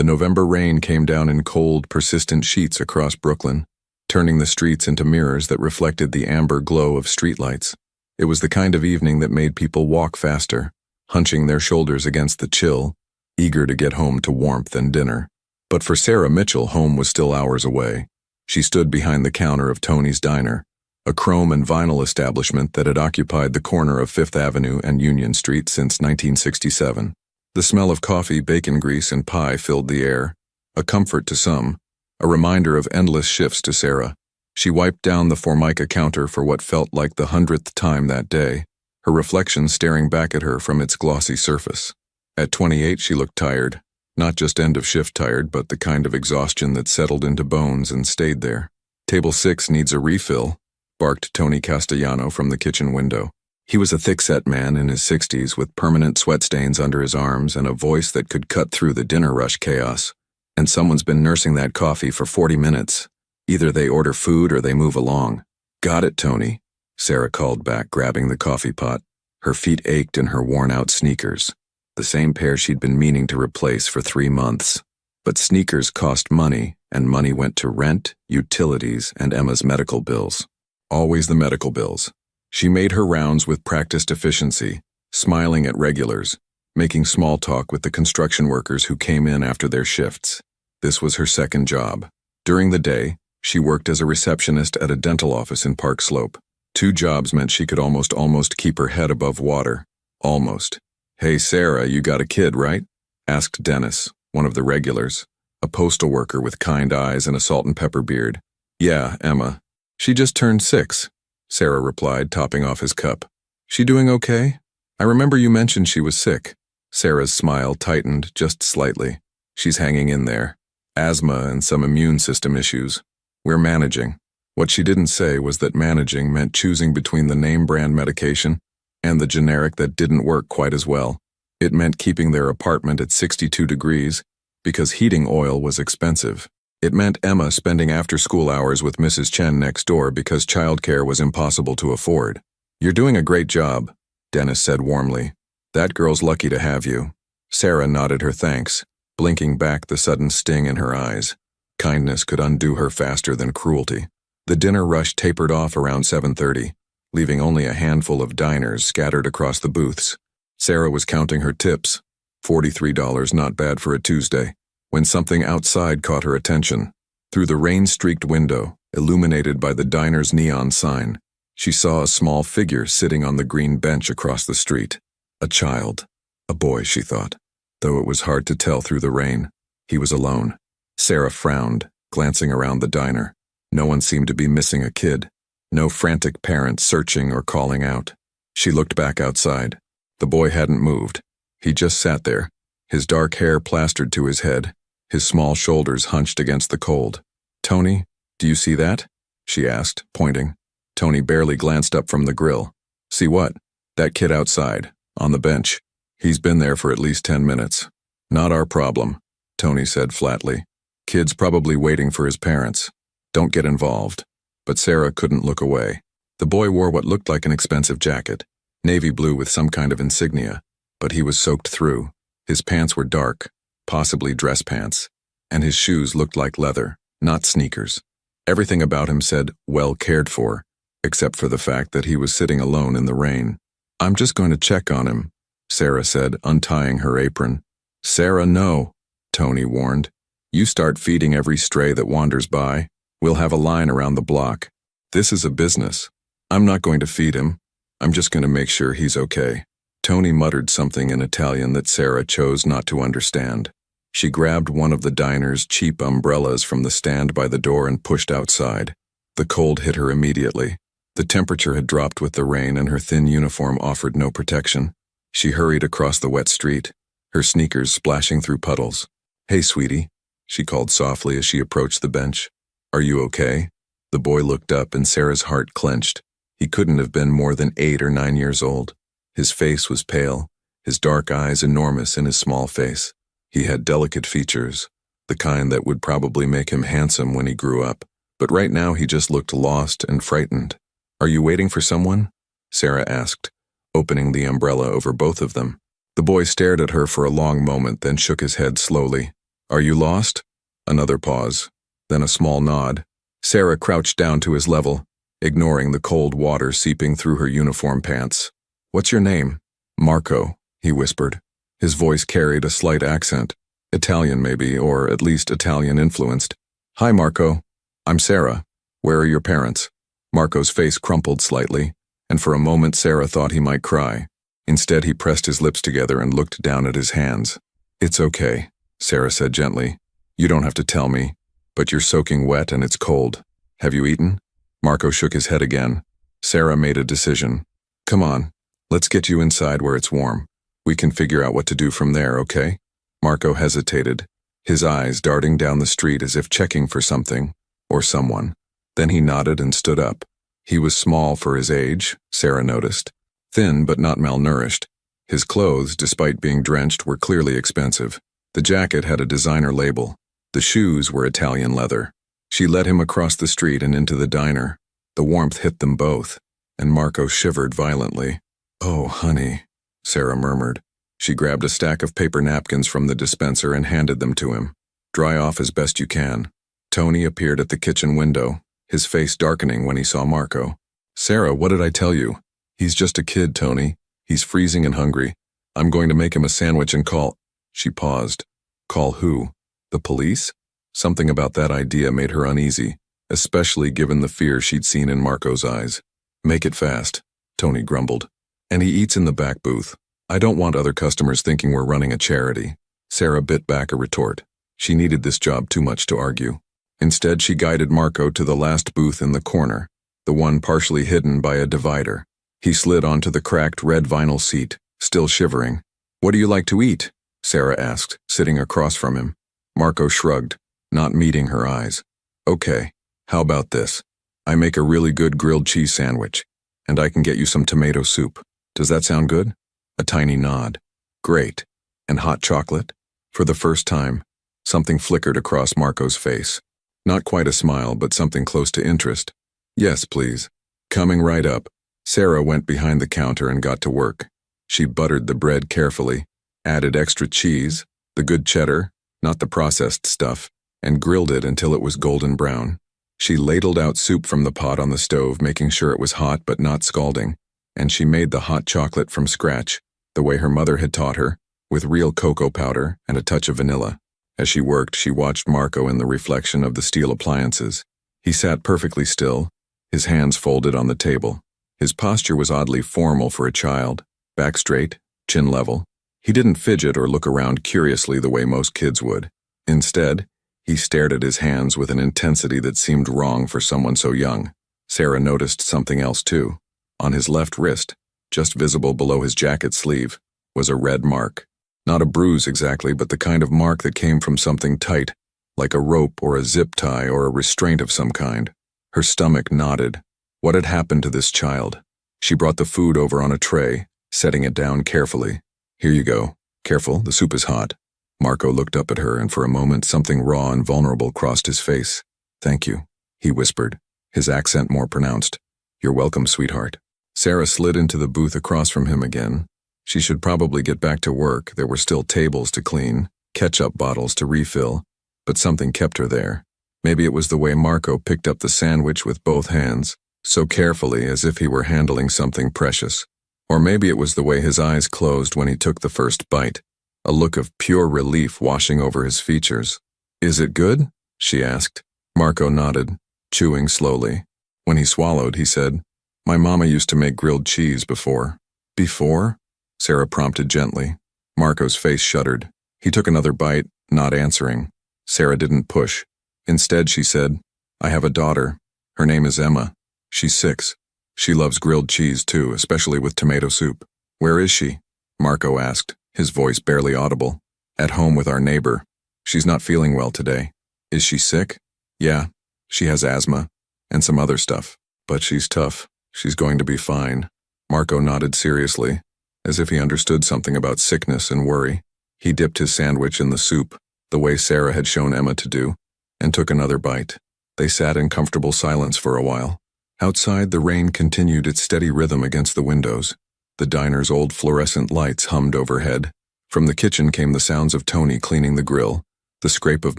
The November rain came down in cold, persistent sheets across Brooklyn, turning the streets into mirrors that reflected the amber glow of streetlights. It was the kind of evening that made people walk faster, hunching their shoulders against the chill, eager to get home to warmth and dinner. But for Sarah Mitchell, home was still hours away. She stood behind the counter of Tony's Diner, a chrome and vinyl establishment that had occupied the corner of Fifth Avenue and Union Street since 1967. The smell of coffee, bacon grease, and pie filled the air, a comfort to some, a reminder of endless shifts to Sarah. She wiped down the Formica counter for what felt like the 100th time that day, her reflection staring back at her from its glossy surface. At 28, she looked tired, not just end-of-shift tired, but the kind of exhaustion that settled into bones and stayed there. "Table 6 needs a refill," barked Tony Castellano from the kitchen window. He was a thick-set man in his 60s with permanent sweat stains under his arms and a voice that could cut through the dinner rush chaos. "And someone's been nursing that coffee for 40 minutes. Either they order food or they move along." "Got it, Tony," Sarah called back, grabbing the coffee pot. Her feet ached in her worn-out sneakers, the same pair she'd been meaning to replace for 3 months. But sneakers cost money, and money went to rent, utilities, and Emma's medical bills. Always the medical bills. She made her rounds with practiced efficiency, smiling at regulars, making small talk with the construction workers who came in after their shifts. This was her second job. During the day, she worked as a receptionist at a dental office in Park Slope. 2 jobs meant she could almost keep her head above water. Almost. "Hey Sarah, you got a kid, right?" asked Dennis, one of the regulars, a postal worker with kind eyes and a salt and pepper beard. "Yeah, Emma. She just turned 6. Sarah replied, topping off his cup. "She doing okay? I remember you mentioned she was sick." Sarah's smile tightened just slightly. "She's hanging in there. Asthma and some immune system issues. We're managing." What she didn't say was that managing meant choosing between the name brand medication and the generic that didn't work quite as well. It meant keeping their apartment at 62 degrees because heating oil was expensive. It meant Emma spending after-school hours with Mrs. Chen next door because childcare was impossible to afford. "You're doing a great job," Dennis said warmly. "That girl's lucky to have you." Sarah nodded her thanks, blinking back the sudden sting in her eyes. Kindness could undo her faster than cruelty. The dinner rush tapered off around 7:30, leaving only a handful of diners scattered across the booths. Sarah was counting her tips. $43, not bad for a Tuesday, when something outside caught her attention. Through the rain-streaked window, illuminated by the diner's neon sign, she saw a small figure sitting on the green bench across the street. A child. A boy, she thought, though it was hard to tell through the rain. He was alone. Sarah frowned, glancing around the diner. No one seemed to be missing a kid. No frantic parents searching or calling out. She looked back outside. The boy hadn't moved. He just sat there, his dark hair plastered to his head, his small shoulders hunched against the cold. "Tony, do you see that?" she asked, pointing. Tony barely glanced up from the grill. "See what?" "That kid outside, on the bench. He's been there for at least 10 minutes. "Not our problem," Tony said flatly. "Kid's probably waiting for his parents. Don't get involved." But Sarah couldn't look away. The boy wore what looked like an expensive jacket, navy blue with some kind of insignia, but he was soaked through. His pants were dark, possibly dress pants, and his shoes looked like leather, not sneakers. Everything about him said, well cared for, except for the fact that he was sitting alone in the rain. "I'm just going to check on him," Sarah said, untying her apron. "Sarah, no," Tony warned. "You start feeding every stray that wanders by. We'll have a line around the block. This is a business. I'm not going to feed him. I'm just going to make sure he's okay." Tony muttered something in Italian that Sarah chose not to understand. She grabbed one of the diner's cheap umbrellas from the stand by the door and pushed outside. The cold hit her immediately. The temperature had dropped with the rain and her thin uniform offered no protection. She hurried across the wet street, her sneakers splashing through puddles. "Hey, sweetie," she called softly as she approached the bench. "Are you okay?" The boy looked up and Sarah's heart clenched. He couldn't have been more than 8 or 9 years old. His face was pale, his dark eyes enormous in his small face. He had delicate features, the kind that would probably make him handsome when he grew up. But right now he just looked lost and frightened. "Are you waiting for someone?" Sarah asked, opening the umbrella over both of them. The boy stared at her for a long moment, then shook his head slowly. Are you lost? Another pause, then a small nod. Sarah crouched down to his level, ignoring the cold water seeping through her uniform pants. What's your name? Marco, he whispered. His voice carried a slight accent. Italian maybe, or at least Italian-influenced. Hi, Marco. I'm Sarah. Where are your parents? Marco's face crumpled slightly, and for a moment Sarah thought he might cry. Instead, he pressed his lips together and looked down at his hands. It's okay, Sarah said gently. You don't have to tell me, but you're soaking wet and it's cold. Have you eaten? Marco shook his head again. Sarah made a decision. Come on, let's get you inside where it's warm. We can figure out what to do from there, okay? Marco hesitated, his eyes darting down the street as if checking for something, or someone. Then he nodded and stood up. He was small for his age, Sarah noticed. Thin but not malnourished. His clothes, despite being drenched, were clearly expensive. The jacket had a designer label. The shoes were Italian leather. She led him across the street and into the diner. The warmth hit them both, and Marco shivered violently. Oh, honey, Sarah murmured. She grabbed a stack of paper napkins from the dispenser and handed them to him. Dry off as best you can. Tony appeared at the kitchen window, his face darkening when he saw Marco. Sarah, what did I tell you? He's just a kid, Tony. He's freezing and hungry. I'm going to make him a sandwich and call... She paused. Call who? The police? Something about that idea made her uneasy, especially given the fear she'd seen in Marco's eyes. Make it fast, Tony grumbled. And he eats in the back booth. I don't want other customers thinking we're running a charity. Sarah bit back a retort. She needed this job too much to argue. Instead, she guided Marco to the last booth in the corner, the one partially hidden by a divider. He slid onto the cracked red vinyl seat, still shivering. What do you like to eat? Sarah asked, sitting across from him. Marco shrugged, not meeting her eyes. Okay, how about this? I make a really good grilled cheese sandwich, and I can get you some tomato soup. Does that sound good? A tiny nod. Great. And hot chocolate? For the first time, something flickered across Marco's face. Not quite a smile, but something close to interest. Yes, please. Coming right up. Sarah went behind the counter and got to work. She buttered the bread carefully, added extra cheese, the good cheddar, not the processed stuff, and grilled it until it was golden brown. She ladled out soup from the pot on the stove, making sure it was hot but not scalding, and she made the hot chocolate from scratch, the way her mother had taught her, with real cocoa powder and a touch of vanilla. As she worked, she watched Marco in the reflection of the steel appliances. He sat perfectly still, his hands folded on the table. His posture was oddly formal for a child, back straight, chin level. He didn't fidget or look around curiously the way most kids would. Instead, he stared at his hands with an intensity that seemed wrong for someone so young. Sarah noticed something else too. On his left wrist, just visible below his jacket sleeve, was a red mark. Not a bruise exactly, but the kind of mark that came from something tight, like a rope or a zip tie or a restraint of some kind. Her stomach knotted. What had happened to this child? She brought the food over on a tray, setting it down carefully. Here you go. Careful, the soup is hot. Marco looked up at her, and for a moment something raw and vulnerable crossed his face. Thank you, he whispered, his accent more pronounced. You're welcome, sweetheart. Sarah slid into the booth across from him again. She should probably get back to work. There were still tables to clean, ketchup bottles to refill, but something kept her there. Maybe it was the way Marco picked up the sandwich with both hands, so carefully as if he were handling something precious. Or maybe it was the way his eyes closed when he took the first bite, a look of pure relief washing over his features. Is it good? She asked. Marco nodded, chewing slowly. When he swallowed, he said, My mama used to make grilled cheese before. Before? Sarah prompted gently. Marco's face shuddered. He took another bite, not answering. Sarah didn't push. Instead, she said, I have a daughter. Her name is Emma. She's 6. She loves grilled cheese too, especially with tomato soup. Where is she? Marco asked, his voice barely audible. At home with our neighbor. She's not feeling well today. Is she sick? Yeah, she has asthma and some other stuff. But she's tough. She's going to be fine. Marco nodded seriously, as if he understood something about sickness and worry. He dipped his sandwich in the soup, the way Sarah had shown Emma to do, and took another bite. They sat in comfortable silence for a while. Outside, the rain continued its steady rhythm against the windows. The diner's old fluorescent lights hummed overhead. From the kitchen came the sounds of Tony cleaning the grill, the scrape of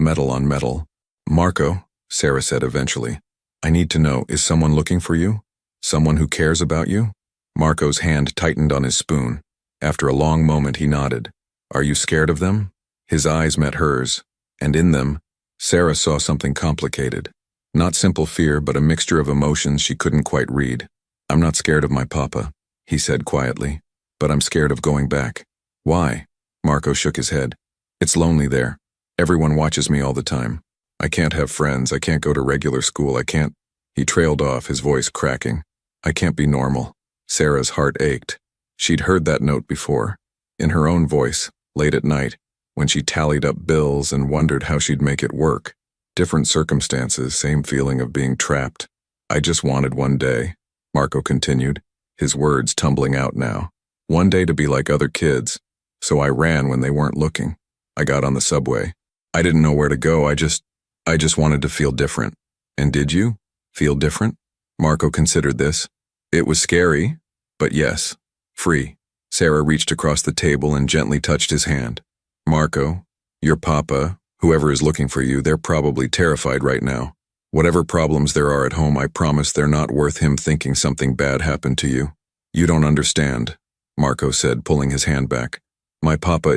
metal on metal. "Marco," Sarah said eventually, "I need to know, is someone looking for you? Someone who cares about you?" Marco's hand tightened on his spoon. After a long moment he nodded. "Are you scared of them?" His eyes met hers, and in them, Sarah saw something complicated. Not simple fear, but a mixture of emotions she couldn't quite read. "I'm not scared of my papa," he said quietly, "but I'm scared of going back." "Why?" Marco shook his head. "It's lonely there. Everyone watches me all the time. I can't have friends, I can't go to regular school, I can't—" He trailed off, his voice cracking. "I can't be normal." Sarah's heart ached. She'd heard that note before, in her own voice, late at night, when she tallied up bills and wondered how she'd make it work. Different circumstances, same feeling of being trapped. "I just wanted one day," Marco continued, his words tumbling out now. "One day to be like other kids. So I ran when they weren't looking. I got on the subway. I didn't know where to go, I just wanted to feel different." "And did you? Feel different?" Marco considered this. "It was scary, but yes, free." Sarah reached across the table and gently touched his hand. "Marco, your papa, whoever is looking for you, they're probably terrified right now. Whatever problems there are at home, I promise they're not worth him thinking something bad happened to you." "You don't understand," Marco said, pulling his hand back. "My papa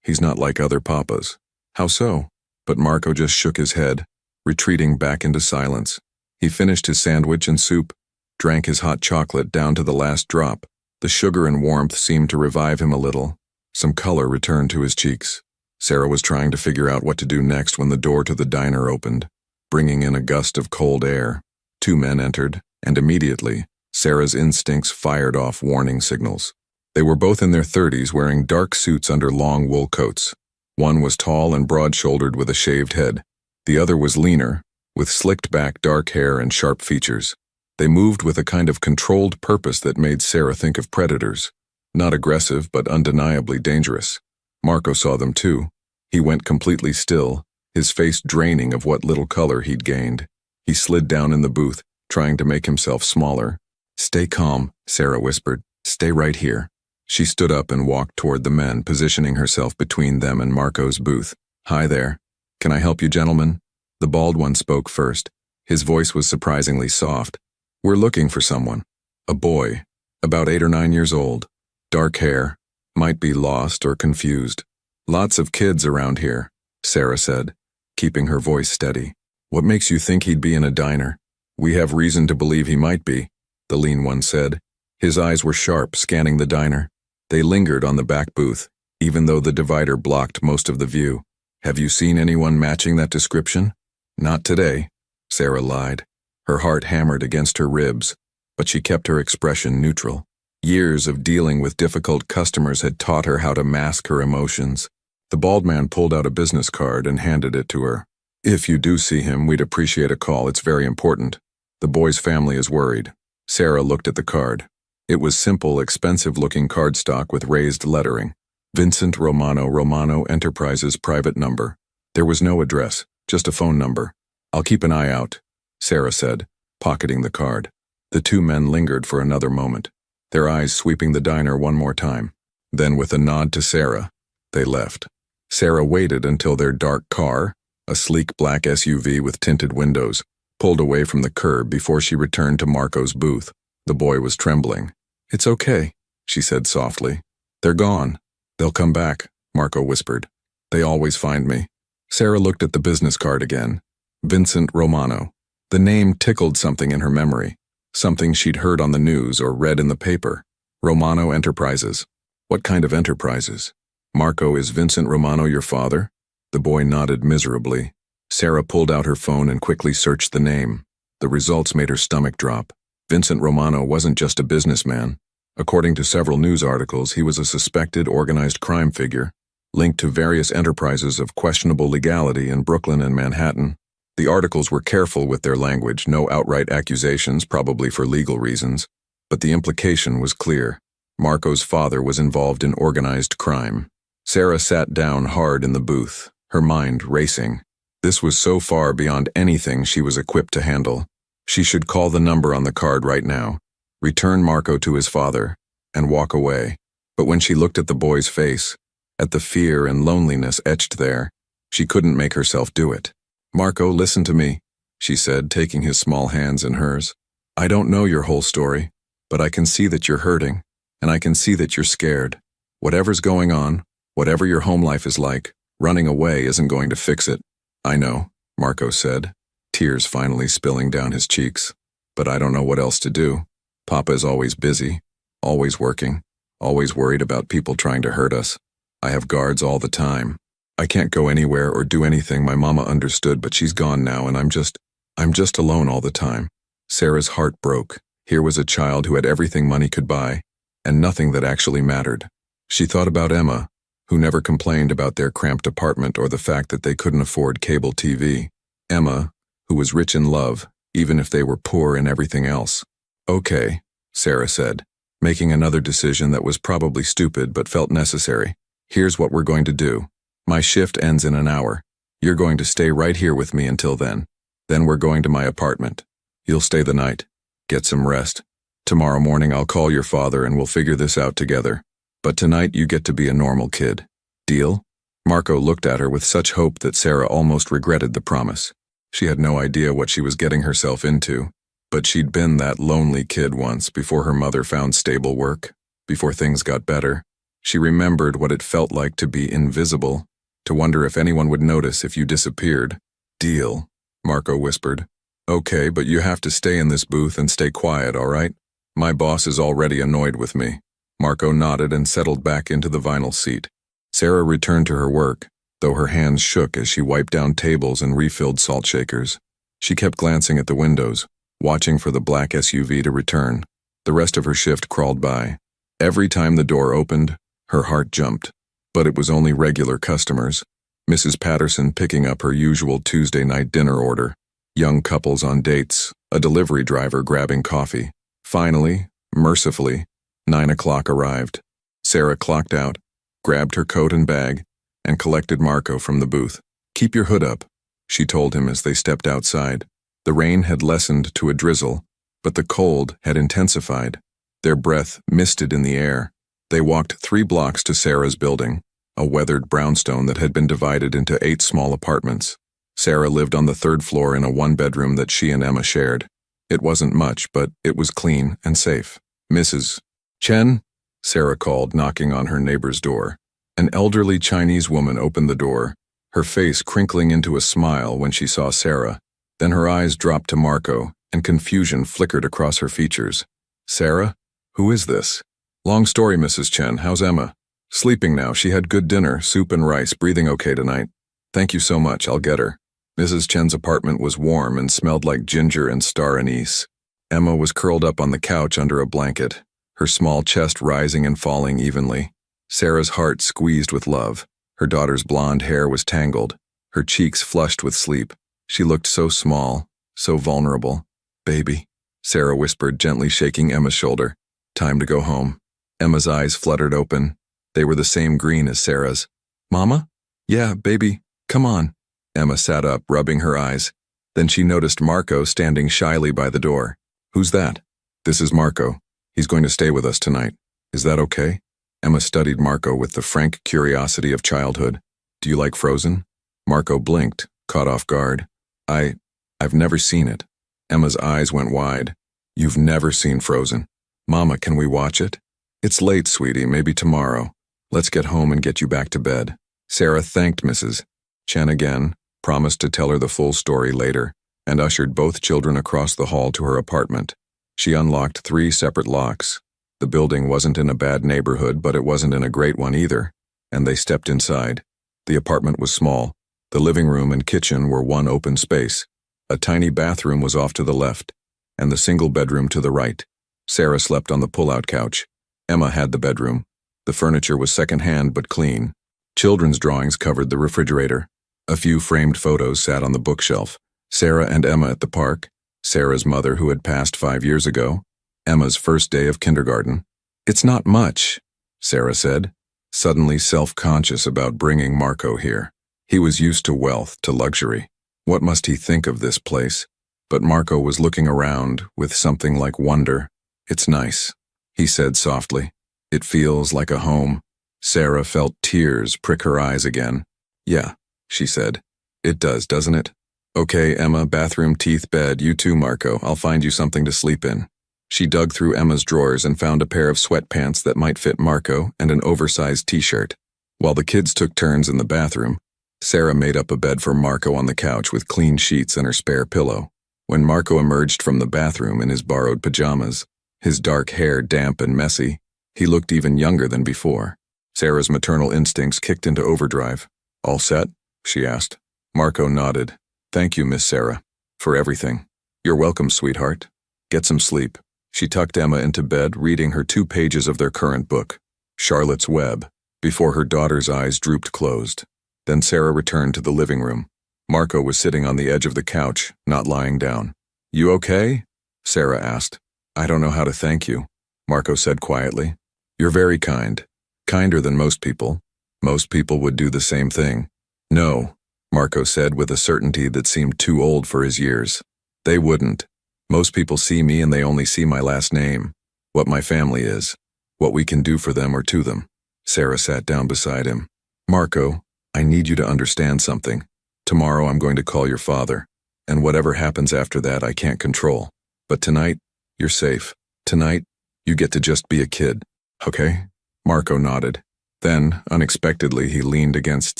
he's not like other papas." "How so?" But Marco just shook his head, retreating back into silence. He finished his sandwich and soup, drank his hot chocolate down to the last drop. The sugar and warmth seemed to revive him a little. Some color returned to his cheeks. Sarah was trying to figure out what to do next when the door to the diner opened, bringing in a gust of cold air. Two men entered, and immediately, Sarah's instincts fired off warning signals. They were both in their 30s, wearing dark suits under long wool coats. One was tall and broad-shouldered with a shaved head. The other was leaner, with slicked-back dark hair and sharp features. They moved with a kind of controlled purpose that made Sarah think of predators. Not aggressive, but undeniably dangerous. Marco saw them too. He went completely still, his face draining of what little color he'd gained. He slid down in the booth, trying to make himself smaller. "Stay calm," Sarah whispered. "Stay right here." She stood up and walked toward the men, positioning herself between them and Marco's booth. "Hi there. Can I help you, gentlemen?" The bald one spoke first. His voice was surprisingly soft. "We're looking for someone. A boy, about 8 or 9 years old. Dark hair. Might be lost or confused. Lots of kids around here," Sarah said, keeping her voice steady. "What makes you think he'd be in a diner?" "We have reason to believe he might be," the lean one said. His eyes were sharp, scanning the diner. They lingered on the back booth, even though the divider blocked most of the view. "Have you seen anyone matching that description?" "Not today," Sarah lied. Her heart hammered against her ribs, but she kept her expression neutral. Years of dealing with difficult customers had taught her how to mask her emotions. The bald man pulled out a business card and handed it to her. "If you do see him, we'd appreciate a call. It's very important. The boy's family is worried." Sarah looked at the card. It was simple, expensive-looking cardstock with raised lettering. Vincent Romano Enterprises private number. There was no address, just a phone number. "I'll keep an eye out," Sarah said, pocketing the card. The two men lingered for another moment, their eyes sweeping the diner one more time. Then, with a nod to Sarah, they left. Sarah waited until their dark car, a sleek black SUV with tinted windows, pulled away from the curb before she returned to Marco's booth. The boy was trembling. "It's okay," she said softly. "They're gone. They'll come back," Marco whispered. "They always find me." Sarah looked at the business card again. Vincent Romano. The name tickled something in her memory, something she'd heard on the news or read in the paper. Romano Enterprises. What kind of enterprises? "Marco, is Vincent Romano your father?" The boy nodded miserably. Sarah pulled out her phone and quickly searched the name. The results made her stomach drop. Vincent Romano wasn't just a businessman. According to several news articles, he was a suspected organized crime figure, linked to various enterprises of questionable legality in Brooklyn and Manhattan. The articles were careful with their language, no outright accusations, probably for legal reasons, but the implication was clear. Marco's father was involved in organized crime. Sarah sat down hard in the booth, her mind racing. This was so far beyond anything she was equipped to handle. She should call the number on the card right now, return Marco to his father, and walk away. But when she looked at the boy's face, at the fear and loneliness etched there, She couldn't make herself do it. "Marco, listen to me," she said, taking his small hands in hers. "I don't know your whole story, but I can see that you're hurting, and I can see that you're scared. Whatever's going on, whatever your home life is like, running away isn't going to fix it." "I know," Marco said, tears finally spilling down his cheeks. "But I don't know what else to do. Papa is always busy, always working, always worried about people trying to hurt us. I have guards all the time. I can't go anywhere or do anything. My mama understood, but she's gone now, and I'm just alone all the time." Sarah's heart broke. Here was a child who had everything money could buy, and nothing that actually mattered. She thought about Emma, who never complained about their cramped apartment or the fact that they couldn't afford cable TV. Emma, who was rich in love, even if they were poor in everything else. "Okay," Sarah said, making another decision that was probably stupid but felt necessary. "Here's what we're going to do. My shift ends in an hour. You're going to stay right here with me until then. Then we're going to my apartment. You'll stay the night. Get some rest. Tomorrow morning I'll call your father and we'll figure this out together. But tonight you get to be a normal kid. Deal?" Marco looked at her with such hope that Sarah almost regretted the promise. She had no idea what she was getting herself into, but she'd been that lonely kid once before her mother found stable work, before things got better. She remembered what it felt like to be invisible, to wonder if anyone would notice if you disappeared. "Deal," Marco whispered. "Okay, but you have to stay in this booth and stay quiet, all right? My boss is already annoyed with me." Marco nodded and settled back into the vinyl seat. Sarah returned to her work, though her hands shook as she wiped down tables and refilled salt shakers. She kept glancing at the windows, watching for the black SUV to return. The rest of her shift crawled by. Every time the door opened, her heart jumped. But it was only regular customers. Mrs. Patterson picking up her usual Tuesday night dinner order. Young couples on dates, a delivery driver grabbing coffee. Finally, mercifully, 9 o'clock arrived. Sarah clocked out, grabbed her coat and bag, and collected Marco from the booth. "Keep your hood up," she told him as they stepped outside. The rain had lessened to a drizzle, but the cold had intensified. Their breath misted in the air. They walked 3 blocks to Sarah's building, a weathered brownstone that had been divided into 8 small apartments. Sarah lived on the 3rd floor in a 1-bedroom that she and Emma shared. It wasn't much, but it was clean and safe. "Mrs. Chen?" Sarah called, knocking on her neighbor's door. An elderly Chinese woman opened the door, her face crinkling into a smile when she saw Sarah. Then her eyes dropped to Marco, and confusion flickered across her features. "Sarah? Who is this?" "Long story, Mrs. Chen. How's Emma?" "Sleeping now. She had good dinner, soup and rice, breathing okay tonight." "Thank you so much. I'll get her." Mrs. Chen's apartment was warm and smelled like ginger and star anise. Emma was curled up on the couch under a blanket, her small chest rising and falling evenly. Sarah's heart squeezed with love. Her daughter's blonde hair was tangled, her cheeks flushed with sleep. She looked so small, so vulnerable. "Baby," Sarah whispered, gently shaking Emma's shoulder. "Time to go home." Emma's eyes fluttered open. They were the same green as Sarah's. "Mama?" "Yeah, baby, come on." Emma sat up, rubbing her eyes. Then she noticed Marco standing shyly by the door. "Who's that?" "This is Marco. He's going to stay with us tonight. Is that okay?" Emma studied Marco with the frank curiosity of childhood. "Do you like Frozen?" Marco blinked, caught off guard. I've never seen it." Emma's eyes went wide. "You've never seen Frozen? Mama, can we watch it?" "It's late, sweetie, maybe tomorrow. Let's get home and get you back to bed." Sarah thanked Mrs. Chen again, promised to tell her the full story later, and ushered both children across the hall to her apartment. She unlocked 3 separate locks. The building wasn't in a bad neighborhood, but it wasn't in a great one either, and they stepped inside. The apartment was small. The living room and kitchen were one open space. A tiny bathroom was off to the left, and the single bedroom to the right. Sarah slept on the pull-out couch. Emma had the bedroom. The furniture was second-hand but clean. Children's drawings covered the refrigerator. A few framed photos sat on the bookshelf. Sarah and Emma at the park. Sarah's mother, who had passed 5 years ago. Emma's first day of kindergarten. "It's not much," Sarah said, suddenly self-conscious about bringing Marco here. He was used to wealth, to luxury. What must he think of this place? But Marco was looking around with something like wonder. "It's nice," he said softly. "It feels like a home." Sarah felt tears prick her eyes again. "Yeah, she said. It does, doesn't it? Okay, Emma, bathroom, teeth, bed, you too, Marco. I'll find you something to sleep in. She dug through Emma's drawers and found a pair of sweatpants that might fit Marco and an oversized t-shirt. While the kids took turns in the bathroom, Sarah made up a bed for Marco on the couch with clean sheets and her spare pillow. When Marco emerged from the bathroom in his borrowed pajamas, his dark hair damp and messy, he looked even younger than before. Sarah's maternal instincts kicked into overdrive. All set? She asked. Marco nodded. Thank you, Miss Sarah, for everything. You're welcome, sweetheart. Get some sleep. She tucked Emma into bed, reading her 2 pages of their current book, Charlotte's Web, before her daughter's eyes drooped closed. Then Sarah returned to the living room. Marco was sitting on the edge of the couch, not lying down. You okay? Sarah asked. I don't know how to thank you, Marco said quietly. You're very kind. Kinder than most people. Most people would do the same thing. No, Marco said with a certainty that seemed too old for his years. They wouldn't. Most people see me and they only see my last name, what my family is, what we can do for them or to them. Sarah sat down beside him. Marco, I need you to understand something. Tomorrow I'm going to call your father, and whatever happens after that I can't control. But tonight, you're safe. Tonight, you get to just be a kid. Okay? Marco nodded. Then, unexpectedly, he leaned against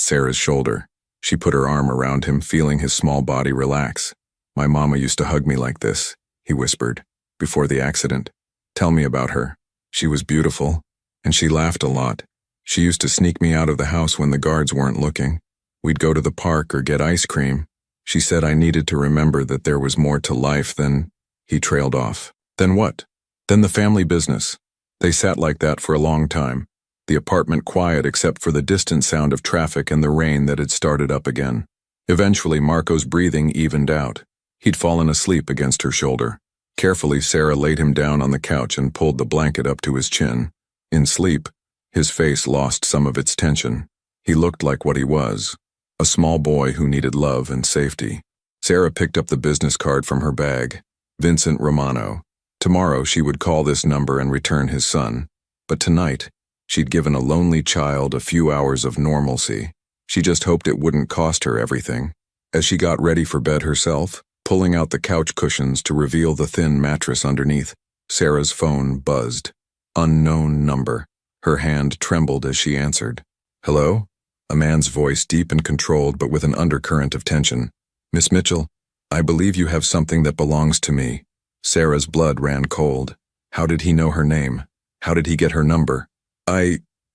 Sarah's shoulder. She put her arm around him, feeling his small body relax. My mama used to hug me like this, he whispered, before the accident. Tell me about her. She was beautiful, and she laughed a lot. She used to sneak me out of the house when the guards weren't looking. We'd go to the park or get ice cream. She said I needed to remember that there was more to life than... He trailed off. Then what? Then the family business. They sat like that for a long time, the apartment quiet except for the distant sound of traffic and the rain that had started up again. Eventually, Marco's breathing evened out. He'd fallen asleep against her shoulder. Carefully, Sarah laid him down on the couch and pulled the blanket up to his chin. In sleep, his face lost some of its tension. He looked like what he was, a small boy who needed love and safety. Sarah picked up the business card from her bag. Vincent Romano. Tomorrow she would call this number and return his son. But tonight, she'd given a lonely child a few hours of normalcy. She just hoped it wouldn't cost her everything. As she got ready for bed herself, pulling out the couch cushions to reveal the thin mattress underneath, Sarah's phone buzzed. Unknown number. Her hand trembled as she answered. Hello? A man's voice, deep and controlled but with an undercurrent of tension. Miss Mitchell, I believe you have something that belongs to me. Sarah's blood ran cold. How did he know her name? How did he get her number?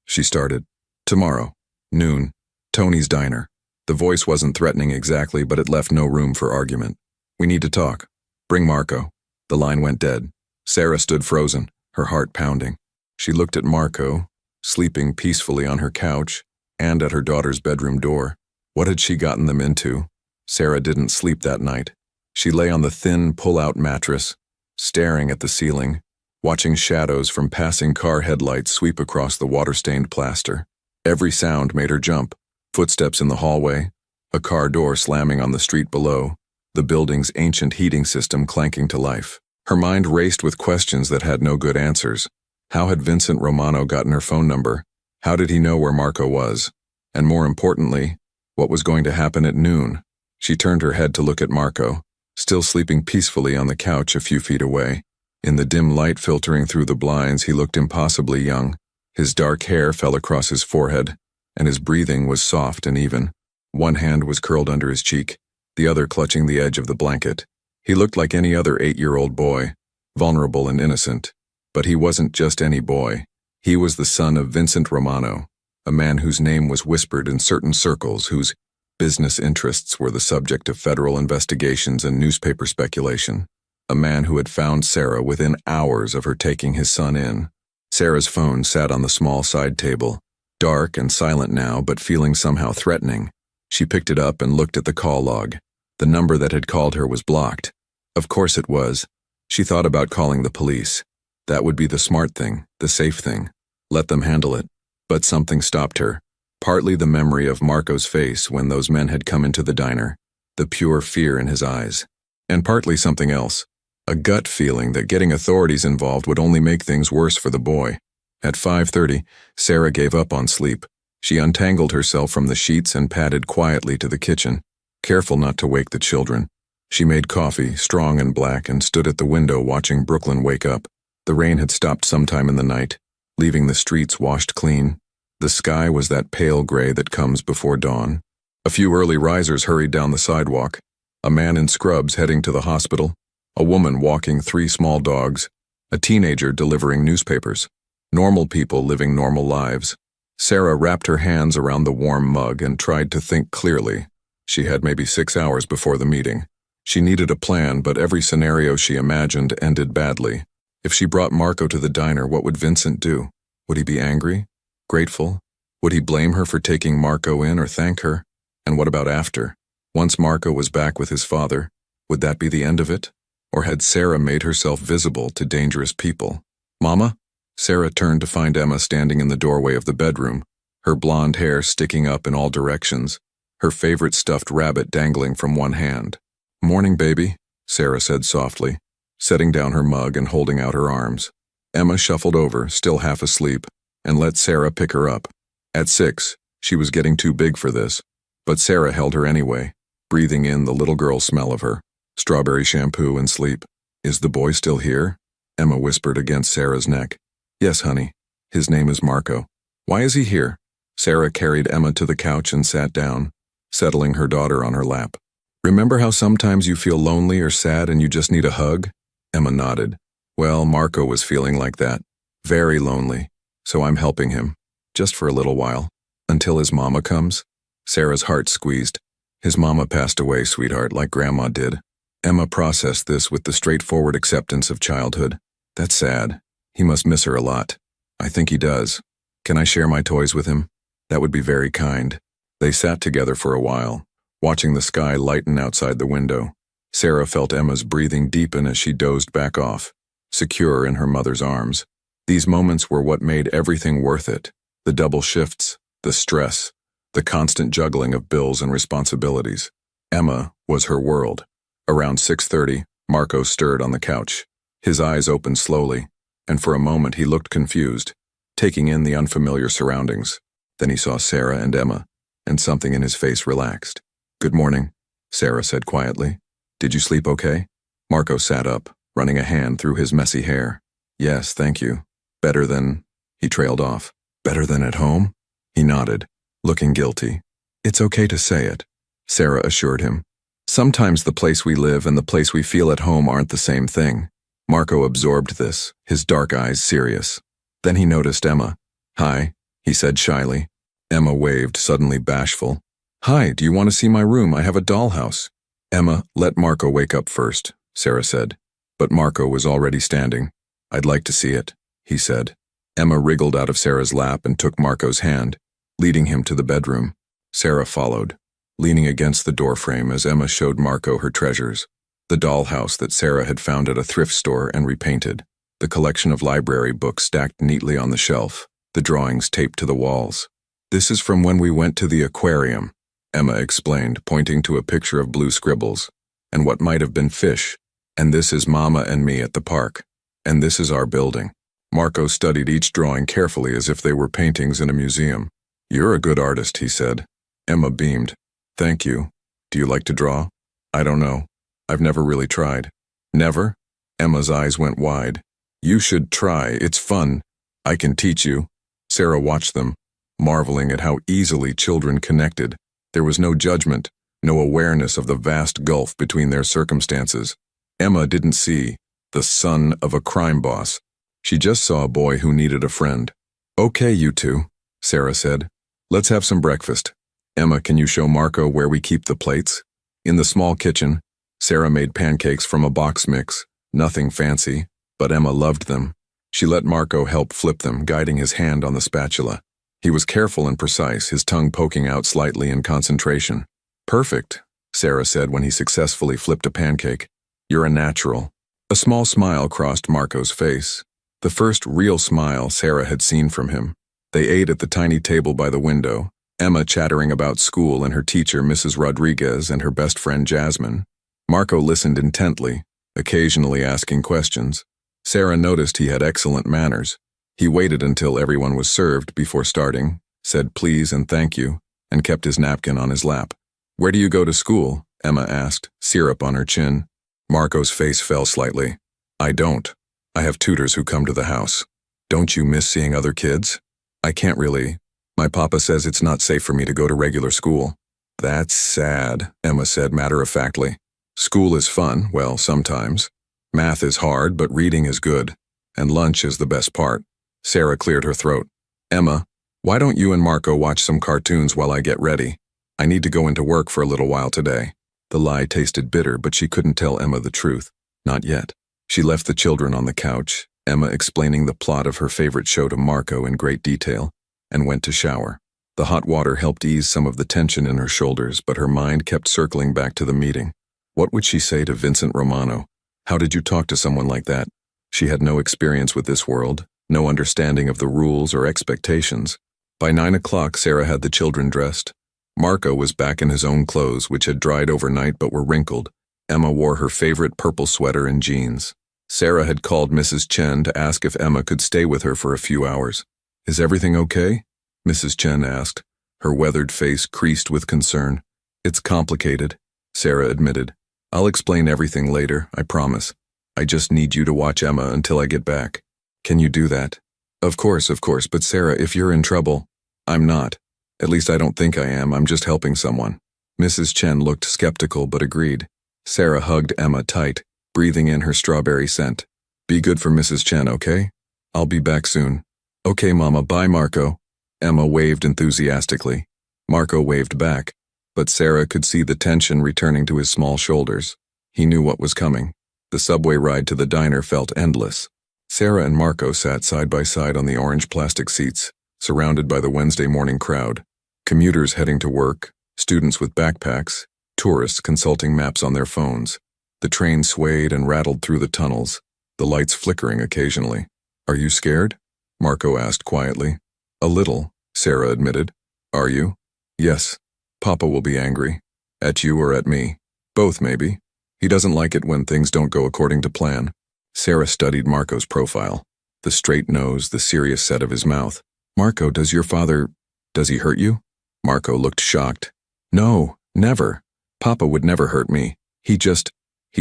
She started. Tomorrow. Noon. Tony's diner. The voice wasn't threatening exactly, but it left no room for argument. We need to talk. Bring Marco. The line went dead. Sarah stood frozen, her heart pounding. She looked at Marco, sleeping peacefully on her couch, and at her daughter's bedroom door. What had she gotten them into? Sarah didn't sleep that night. She lay on the thin, pull-out mattress, staring at the ceiling, watching shadows from passing car headlights sweep across the water-stained plaster. Every sound made her jump. Footsteps in the hallway, a car door slamming on the street below, the building's ancient heating system clanking to life. Her mind raced with questions that had no good answers. How had Vincent Romano gotten her phone number? How did he know where Marco was? And more importantly, what was going to happen at noon? She turned her head to look at Marco, still sleeping peacefully on the couch a few feet away. In the dim light filtering through the blinds, he looked impossibly young. His dark hair fell across his forehead, and his breathing was soft and even. One hand was curled under his cheek, the other clutching the edge of the blanket. He looked like any other 8-year-old boy, vulnerable and innocent. But he wasn't just any boy. He was the son of Vincent Romano, a man whose name was whispered in certain circles, whose business interests were the subject of federal investigations and newspaper speculation. A man who had found Sarah within hours of her taking his son in. Sarah's phone sat on the small side table, dark and silent now, but feeling somehow threatening. She picked it up and looked at the call log. The number that had called her was blocked. Of course it was. She thought about calling the police. That would be the smart thing, the safe thing. Let them handle it. But something stopped her. Partly the memory of Marco's face when those men had come into the diner, the pure fear in his eyes. And partly something else, a gut feeling that getting authorities involved would only make things worse for the boy. At 5:30, Sarah gave up on sleep. She untangled herself from the sheets and padded quietly to the kitchen, careful not to wake the children. She made coffee, strong and black, and stood at the window watching Brooklyn wake up. The rain had stopped sometime in the night, leaving the streets washed clean. The sky was that pale gray that comes before dawn. A few early risers hurried down the sidewalk. A man in scrubs heading to the hospital, a woman walking 3 small dogs, a teenager delivering newspapers. Normal people living normal lives. Sarah wrapped her hands around the warm mug and tried to think clearly. She had maybe 6 hours before the meeting. She needed a plan, but every scenario she imagined ended badly. If she brought Marco to the diner, what would Vincent do? Would he be angry? Grateful? Would he blame her for taking Marco in or thank her? And what about after? Once Marco was back with his father, would that be the end of it? Or had Sarah made herself visible to dangerous people? Mama? Sarah turned to find Emma standing in the doorway of the bedroom, her blonde hair sticking up in all directions, her favorite stuffed rabbit dangling from one hand. "Morning, baby," Sarah said softly, setting down her mug and holding out her arms. Emma shuffled over, still half asleep, and let Sarah pick her up. At 6, she was getting too big for this, but Sarah held her anyway, breathing in the little girl smell of her, strawberry shampoo and sleep. "Is the boy still here?" Emma whispered against Sarah's neck. "Yes, honey. His name is Marco." "Why is he here?" Sarah carried Emma to the couch and sat down, settling her daughter on her lap. "Remember how sometimes you feel lonely or sad and you just need a hug?" Emma nodded. "Well, Marco was feeling like that. Very lonely. So I'm helping him. Just for a little while. Until his mama comes." Sarah's heart squeezed. "His mama passed away, sweetheart, like Grandma did." Emma processed this with the straightforward acceptance of childhood. "That's sad. He must miss her a lot." "I think he does. Can I share my toys with him?" "That would be very kind." They sat together for a while, watching the sky lighten outside the window. Sarah felt Emma's breathing deepen as she dozed back off, secure in her mother's arms. These moments were what made everything worth it. The double shifts, the stress, the constant juggling of bills and responsibilities. Emma was her world. Around 6:30, Marco stirred on the couch. His eyes opened slowly, and for a moment he looked confused, taking in the unfamiliar surroundings. Then he saw Sarah and Emma, and something in his face relaxed. "Good morning," Sarah said quietly. "Did you sleep okay?" Marco sat up, running a hand through his messy hair. "Yes, thank you. Better than—" He trailed off. "Better than at home?" He nodded, looking guilty. "It's okay to say it," Sarah assured him. "Sometimes the place we live and the place we feel at home aren't the same thing." Marco absorbed this, his dark eyes serious. Then he noticed Emma. "Hi," he said shyly. Emma waved, suddenly bashful. "Hi, do you want to see my room? I have a dollhouse." "Emma, let Marco wake up first," Sarah said. But Marco was already standing. "I'd like to see it," he said. Emma wriggled out of Sarah's lap and took Marco's hand, leading him to the bedroom. Sarah followed, leaning against the doorframe as Emma showed Marco her treasures. The dollhouse that Sarah had found at a thrift store and repainted, the collection of library books stacked neatly on the shelf, the drawings taped to the walls. "This is from when we went to the aquarium," Emma explained, pointing to a picture of blue scribbles, "and what might have been fish. And this is Mama and me at the park. And this is our building." Marco studied each drawing carefully as if they were paintings in a museum. "You're a good artist," he said. Emma beamed. "Thank you. Do you like to draw?" "I don't know. I've never really tried." "Never?" Emma's eyes went wide. "You should try. It's fun. I can teach you." Sarah watched them, marveling at how easily children connected. There was no judgment, no awareness of the vast gulf between their circumstances. Emma didn't see the son of a crime boss. She just saw a boy who needed a friend. "Okay, you two," Sarah said. "Let's have some breakfast. Emma, can you show Marco where we keep the plates?" In the small kitchen, Sarah made pancakes from a box mix, nothing fancy, but Emma loved them. She let Marco help flip them, guiding his hand on the spatula. He was careful and precise, his tongue poking out slightly in concentration. "Perfect," Sarah said when he successfully flipped a pancake. "You're a natural." A small smile crossed Marco's face. The first real smile Sarah had seen from him. They ate at the tiny table by the window, Emma chattering about school and her teacher, Mrs. Rodriguez, and her best friend, Jasmine. Marco listened intently, occasionally asking questions. Sarah noticed he had excellent manners. He waited until everyone was served before starting, said please and thank you, and kept his napkin on his lap. Where do you go to school? Emma asked, syrup on her chin. Marco's face fell slightly. I don't. I have tutors who come to the house. Don't you miss seeing other kids? I can't really. My papa says it's not safe for me to go to regular school. That's sad, Emma said matter-of-factly. School is fun, well, sometimes. Math is hard, but reading is good. And lunch is the best part. Sarah cleared her throat. Emma, why don't you and Marco watch some cartoons while I get ready? I need to go into work for a little while today. The lie tasted bitter, but she couldn't tell Emma the truth. Not yet. She left the children on the couch, Emma explaining the plot of her favorite show to Marco in great detail, and went to shower. The hot water helped ease some of the tension in her shoulders, but her mind kept circling back to the meeting. What would she say to Vincent Romano? How did you talk to someone like that? She had no experience with this world, no understanding of the rules or expectations. By 9 o'clock, Sarah had the children dressed. Marco was back in his own clothes, which had dried overnight but were wrinkled. Emma wore her favorite purple sweater and jeans. Sarah had called Mrs. Chen to ask if Emma could stay with her for a few hours. Is everything okay? Mrs. Chen asked, her weathered face creased with concern. It's complicated, Sarah admitted. I'll explain everything later, I promise. I just need you to watch Emma until I get back. Can you do that? Of course, but Sarah, if you're in trouble. I'm not. At least I don't think I am, I'm just helping someone. Mrs. Chen looked skeptical but agreed. Sarah hugged Emma tight, breathing in her strawberry scent. Be good for Mrs. Chen, okay? I'll be back soon. Okay, Mama, bye, Marco. Emma waved enthusiastically. Marco waved back, but Sarah could see the tension returning to his small shoulders. He knew what was coming. The subway ride to the diner felt endless. Sarah and Marco sat side by side on the orange plastic seats, surrounded by the Wednesday morning crowd. Commuters heading to work, students with backpacks, tourists consulting maps on their phones. The train swayed and rattled through the tunnels, the lights flickering occasionally. Are you scared? Marco asked quietly. A little, Sarah admitted. Are you? Yes. Papa will be angry. At you or at me. Both, maybe. He doesn't like it when things don't go according to plan. Sarah studied Marco's profile. The straight nose, the serious set of his mouth. Marco, does he hurt you? Marco looked shocked. No, never. Papa would never hurt me. He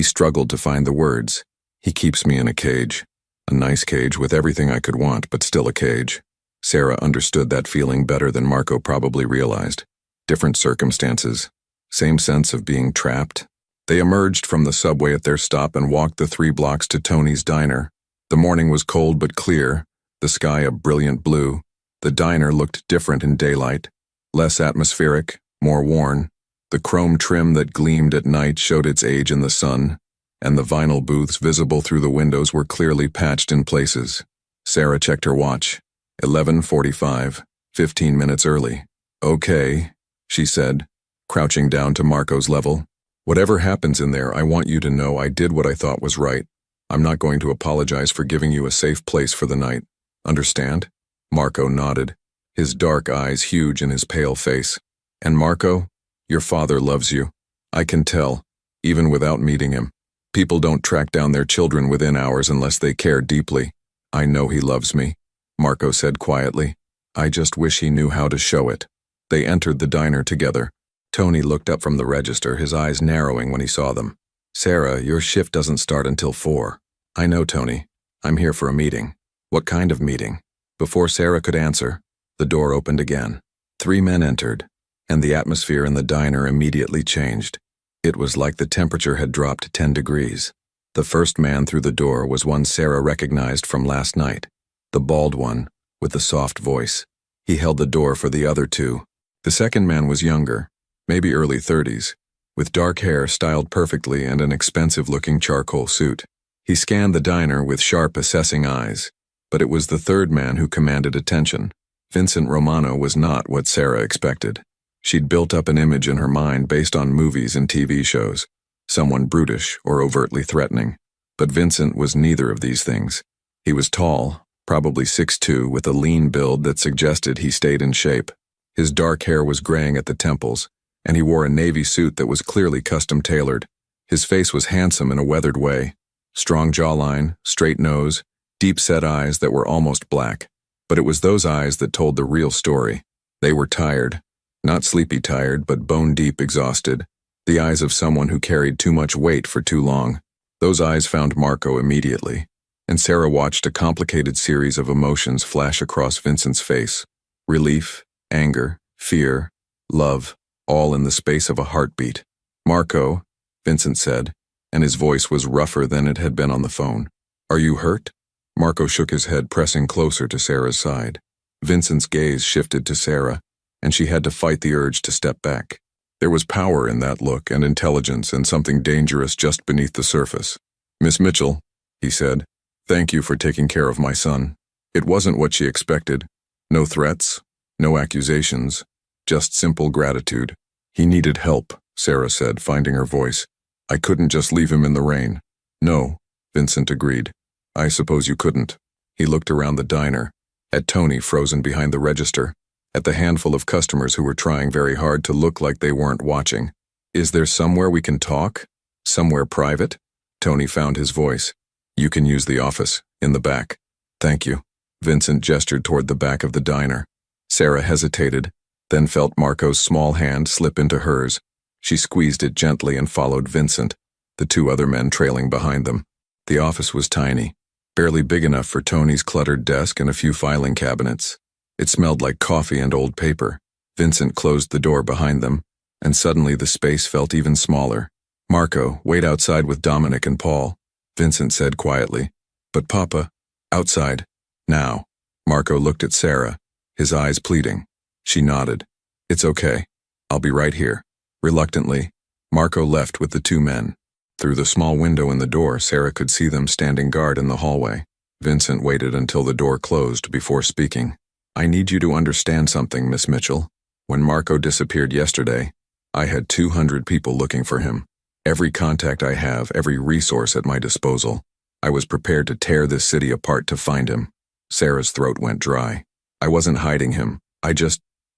struggled to find the words. He keeps me in a cage. A nice cage with everything I could want, but still a cage. Sarah understood that feeling better than Marco probably realized. Different circumstances. Same sense of being trapped. They emerged from the subway at their stop and walked the 3 blocks to Tony's diner. The morning was cold but clear, the sky a brilliant blue. The diner looked different in daylight. Less atmospheric, more worn. The chrome trim that gleamed at night showed its age in the sun, and the vinyl booths visible through the windows were clearly patched in places. Sarah checked her watch. 11:45, 15 minutes early. Okay, she said, crouching down to Marco's level. Whatever happens in there, I want you to know I did what I thought was right. I'm not going to apologize for giving you a safe place for the night. Understand? Marco nodded, his dark eyes huge in his pale face. And Marco? Your father loves you. I can tell, even without meeting him. People don't track down their children within hours unless they care deeply. I know he loves me, Marco said quietly. I just wish he knew how to show it. They entered the diner together. Tony looked up from the register, his eyes narrowing when he saw them. Sarah, your shift doesn't start until 4. I know, Tony. I'm here for a meeting. What kind of meeting? Before Sarah could answer, the door opened again. 3 men entered, and the atmosphere in the diner immediately changed. It was like the temperature had dropped 10 degrees. The first man through the door was one Sarah recognized from last night, the bald one, with the soft voice. He held the door for the other 2. The second man was younger, maybe early 30s, with dark hair styled perfectly and an expensive-looking charcoal suit. He scanned the diner with sharp, assessing eyes, but it was the third man who commanded attention. Vincent Romano was not what Sarah expected. She'd built up an image in her mind based on movies and TV shows, someone brutish or overtly threatening. But Vincent was neither of these things. He was tall, probably 6'2", with a lean build that suggested he stayed in shape. His dark hair was graying at the temples, and he wore a navy suit that was clearly custom-tailored. His face was handsome in a weathered way. Strong jawline, straight nose, deep-set eyes that were almost black. But it was those eyes that told the real story. They were tired. Not sleepy tired, but bone-deep exhausted. The eyes of someone who carried too much weight for too long. Those eyes found Marco immediately, and Sarah watched a complicated series of emotions flash across Vincent's face. Relief, anger, fear, love, all in the space of a heartbeat. "Marco," Vincent said, and his voice was rougher than it had been on the phone. "Are you hurt?" Marco shook his head, pressing closer to Sarah's side. Vincent's gaze shifted to Sarah, and she had to fight the urge to step back. There was power in that look and intelligence and something dangerous just beneath the surface. "Miss Mitchell," he said, "thank you for taking care of my son." It wasn't what she expected. No threats, no accusations, just simple gratitude. "He needed help," Sarah said, finding her voice. "I couldn't just leave him in the rain." "No," Vincent agreed. "I suppose you couldn't." He looked around the diner, at Tony frozen behind the register, at the handful of customers who were trying very hard to look like they weren't watching. "Is there somewhere we can talk? Somewhere private?" Tony found his voice. "You can use the office, in the back." "Thank you." Vincent gestured toward the back of the diner. Sarah hesitated, then felt Marco's small hand slip into hers. She squeezed it gently and followed Vincent, the two other men trailing behind them. The office was tiny, barely big enough for Tony's cluttered desk and a few filing cabinets. It smelled like coffee and old paper. Vincent closed the door behind them, and suddenly the space felt even smaller. "Marco, wait outside with Dominic and Paul," Vincent said quietly. "But Papa, outside, now." Marco looked at Sarah, his eyes pleading. She nodded. "It's okay. I'll be right here." Reluctantly, Marco left with the two men. Through the small window in the door, Sarah could see them standing guard in the hallway. Vincent waited until the door closed before speaking. "I need you to understand something, Miss Mitchell. When Marco disappeared yesterday, I had 200 people looking for him. Every contact I have, every resource at my disposal. I was prepared to tear this city apart to find him." Sarah's throat went dry. "I wasn't hiding him.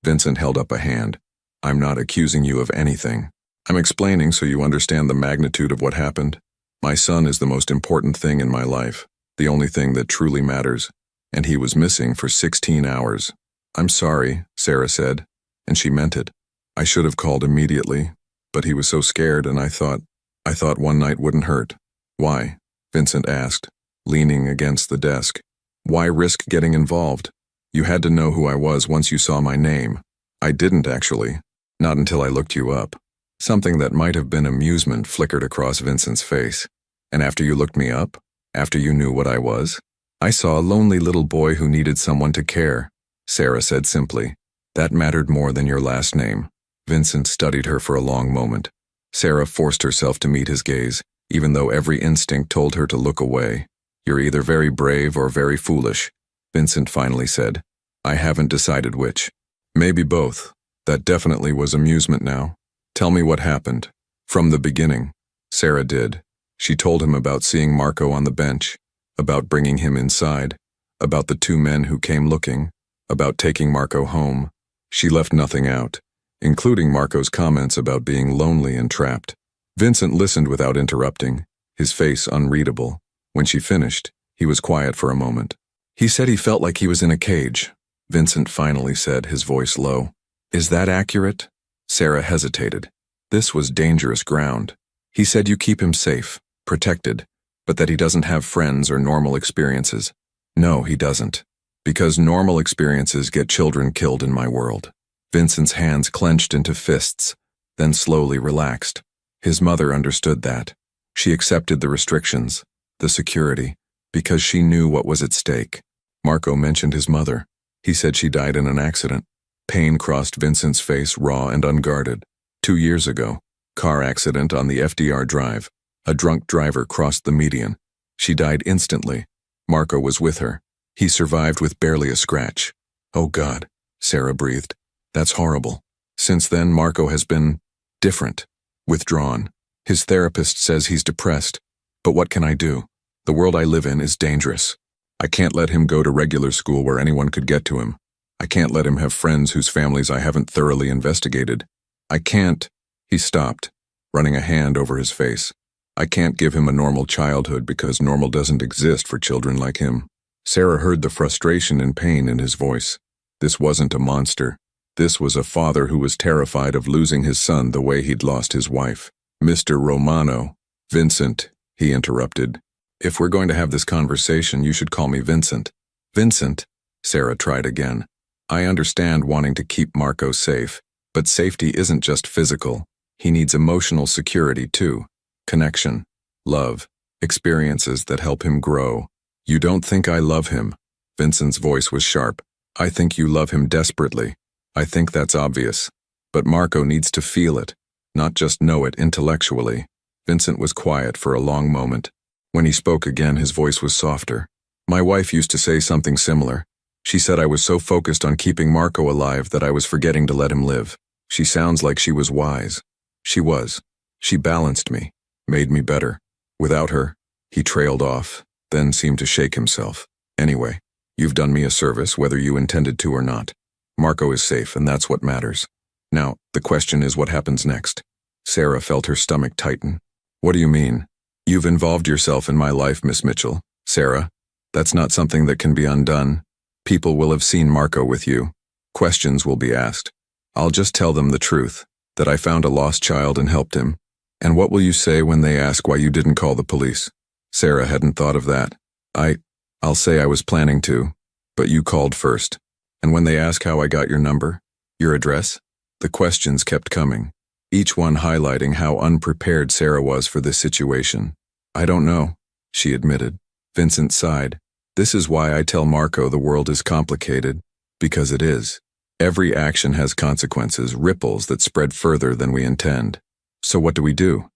Vincent held up a hand. "I'm not accusing you of anything. I'm explaining so you understand the magnitude of what happened. My son is the most important thing in my life, the only thing that truly matters, and he was missing for 16 hours. "I'm sorry," Sarah said, and she meant it. "I should have called immediately, but he was so scared and I thought one night wouldn't hurt." "Why?" Vincent asked, leaning against the desk. "Why risk getting involved? You had to know who I was once you saw my name." "I didn't actually. Not until I looked you up." Something that might have been amusement flickered across Vincent's face. "And after you looked me up? After you knew what I was?" "I saw a lonely little boy who needed someone to care," Sarah said simply. "That mattered more than your last name." Vincent studied her for a long moment. Sarah forced herself to meet his gaze, even though every instinct told her to look away. "You're either very brave or very foolish," Vincent finally said. "I haven't decided which." "Maybe both." That definitely was amusement now. "Tell me what happened. From the beginning." Sarah did. She told him about seeing Marco on the bench, about bringing him inside, about the two men who came looking, about taking Marco home. She left nothing out, including Marco's comments about being lonely and trapped. Vincent listened without interrupting, his face unreadable. When she finished, he was quiet for a moment. "He said he felt like he was in a cage," Vincent finally said, his voice low. "Is that accurate?" Sarah hesitated. This was dangerous ground. "He said you keep him safe, protected, but that he doesn't have friends or normal experiences." "No, he doesn't. Because normal experiences get children killed in my world." Vincent's hands clenched into fists, then slowly relaxed. His mother understood that. She accepted the restrictions, the security, because she knew what was at stake. Marco mentioned his mother. He said she died in an accident. Pain crossed Vincent's face, raw and unguarded. 2 years ago, car accident on the FDR Drive. A drunk driver crossed the median. She died instantly. Marco was with her. He survived with barely a scratch. "Oh God," Sarah breathed. "That's horrible." Since then, Marco has been different, withdrawn. His therapist says he's depressed. But what can I do? The world I live in is dangerous. I can't let him go to regular school where anyone could get to him. I can't let him have friends whose families I haven't thoroughly investigated. I can't. He stopped, running a hand over his face. I can't give him a normal childhood because normal doesn't exist for children like him. Sarah heard the frustration and pain in his voice. This wasn't a monster. This was a father who was terrified of losing his son the way he'd lost his wife. Mr. Romano. Vincent, he interrupted. If we're going to have this conversation, you should call me Vincent. Vincent, Sarah tried again. I understand wanting to keep Marco safe, but safety isn't just physical. He needs emotional security too. Connection, love, experiences that help him grow. You don't think I love him? Vincent's voice was sharp. I think you love him desperately. I think that's obvious. But Marco needs to feel it, not just know it intellectually. Vincent was quiet for a long moment. When he spoke again, his voice was softer. My wife used to say something similar. She said I was so focused on keeping Marco alive that I was forgetting to let him live. She sounds like she was wise. She was. She balanced me, made me better. Without her, he trailed off, then seemed to shake himself. Anyway, you've done me a service, whether you intended to or not. Marco is safe, and that's what matters. Now, the question is what happens next. Sarah felt her stomach tighten. What do you mean? You've involved yourself in my life, Miss Mitchell. Sarah, that's not something that can be undone. People will have seen Marco with you. Questions will be asked. I'll just tell them the truth, that I found a lost child and helped him. And what will you say when they ask why you didn't call the police? Sarah hadn't thought of that. I'll say I was planning to, but you called first. And when they ask how I got your number, your address, the questions kept coming, each one highlighting how unprepared Sarah was for this situation. I don't know, she admitted. Vincent sighed. This is why I tell Marco the world is complicated, because it is. Every action has consequences, ripples that spread further than we intend. So what do?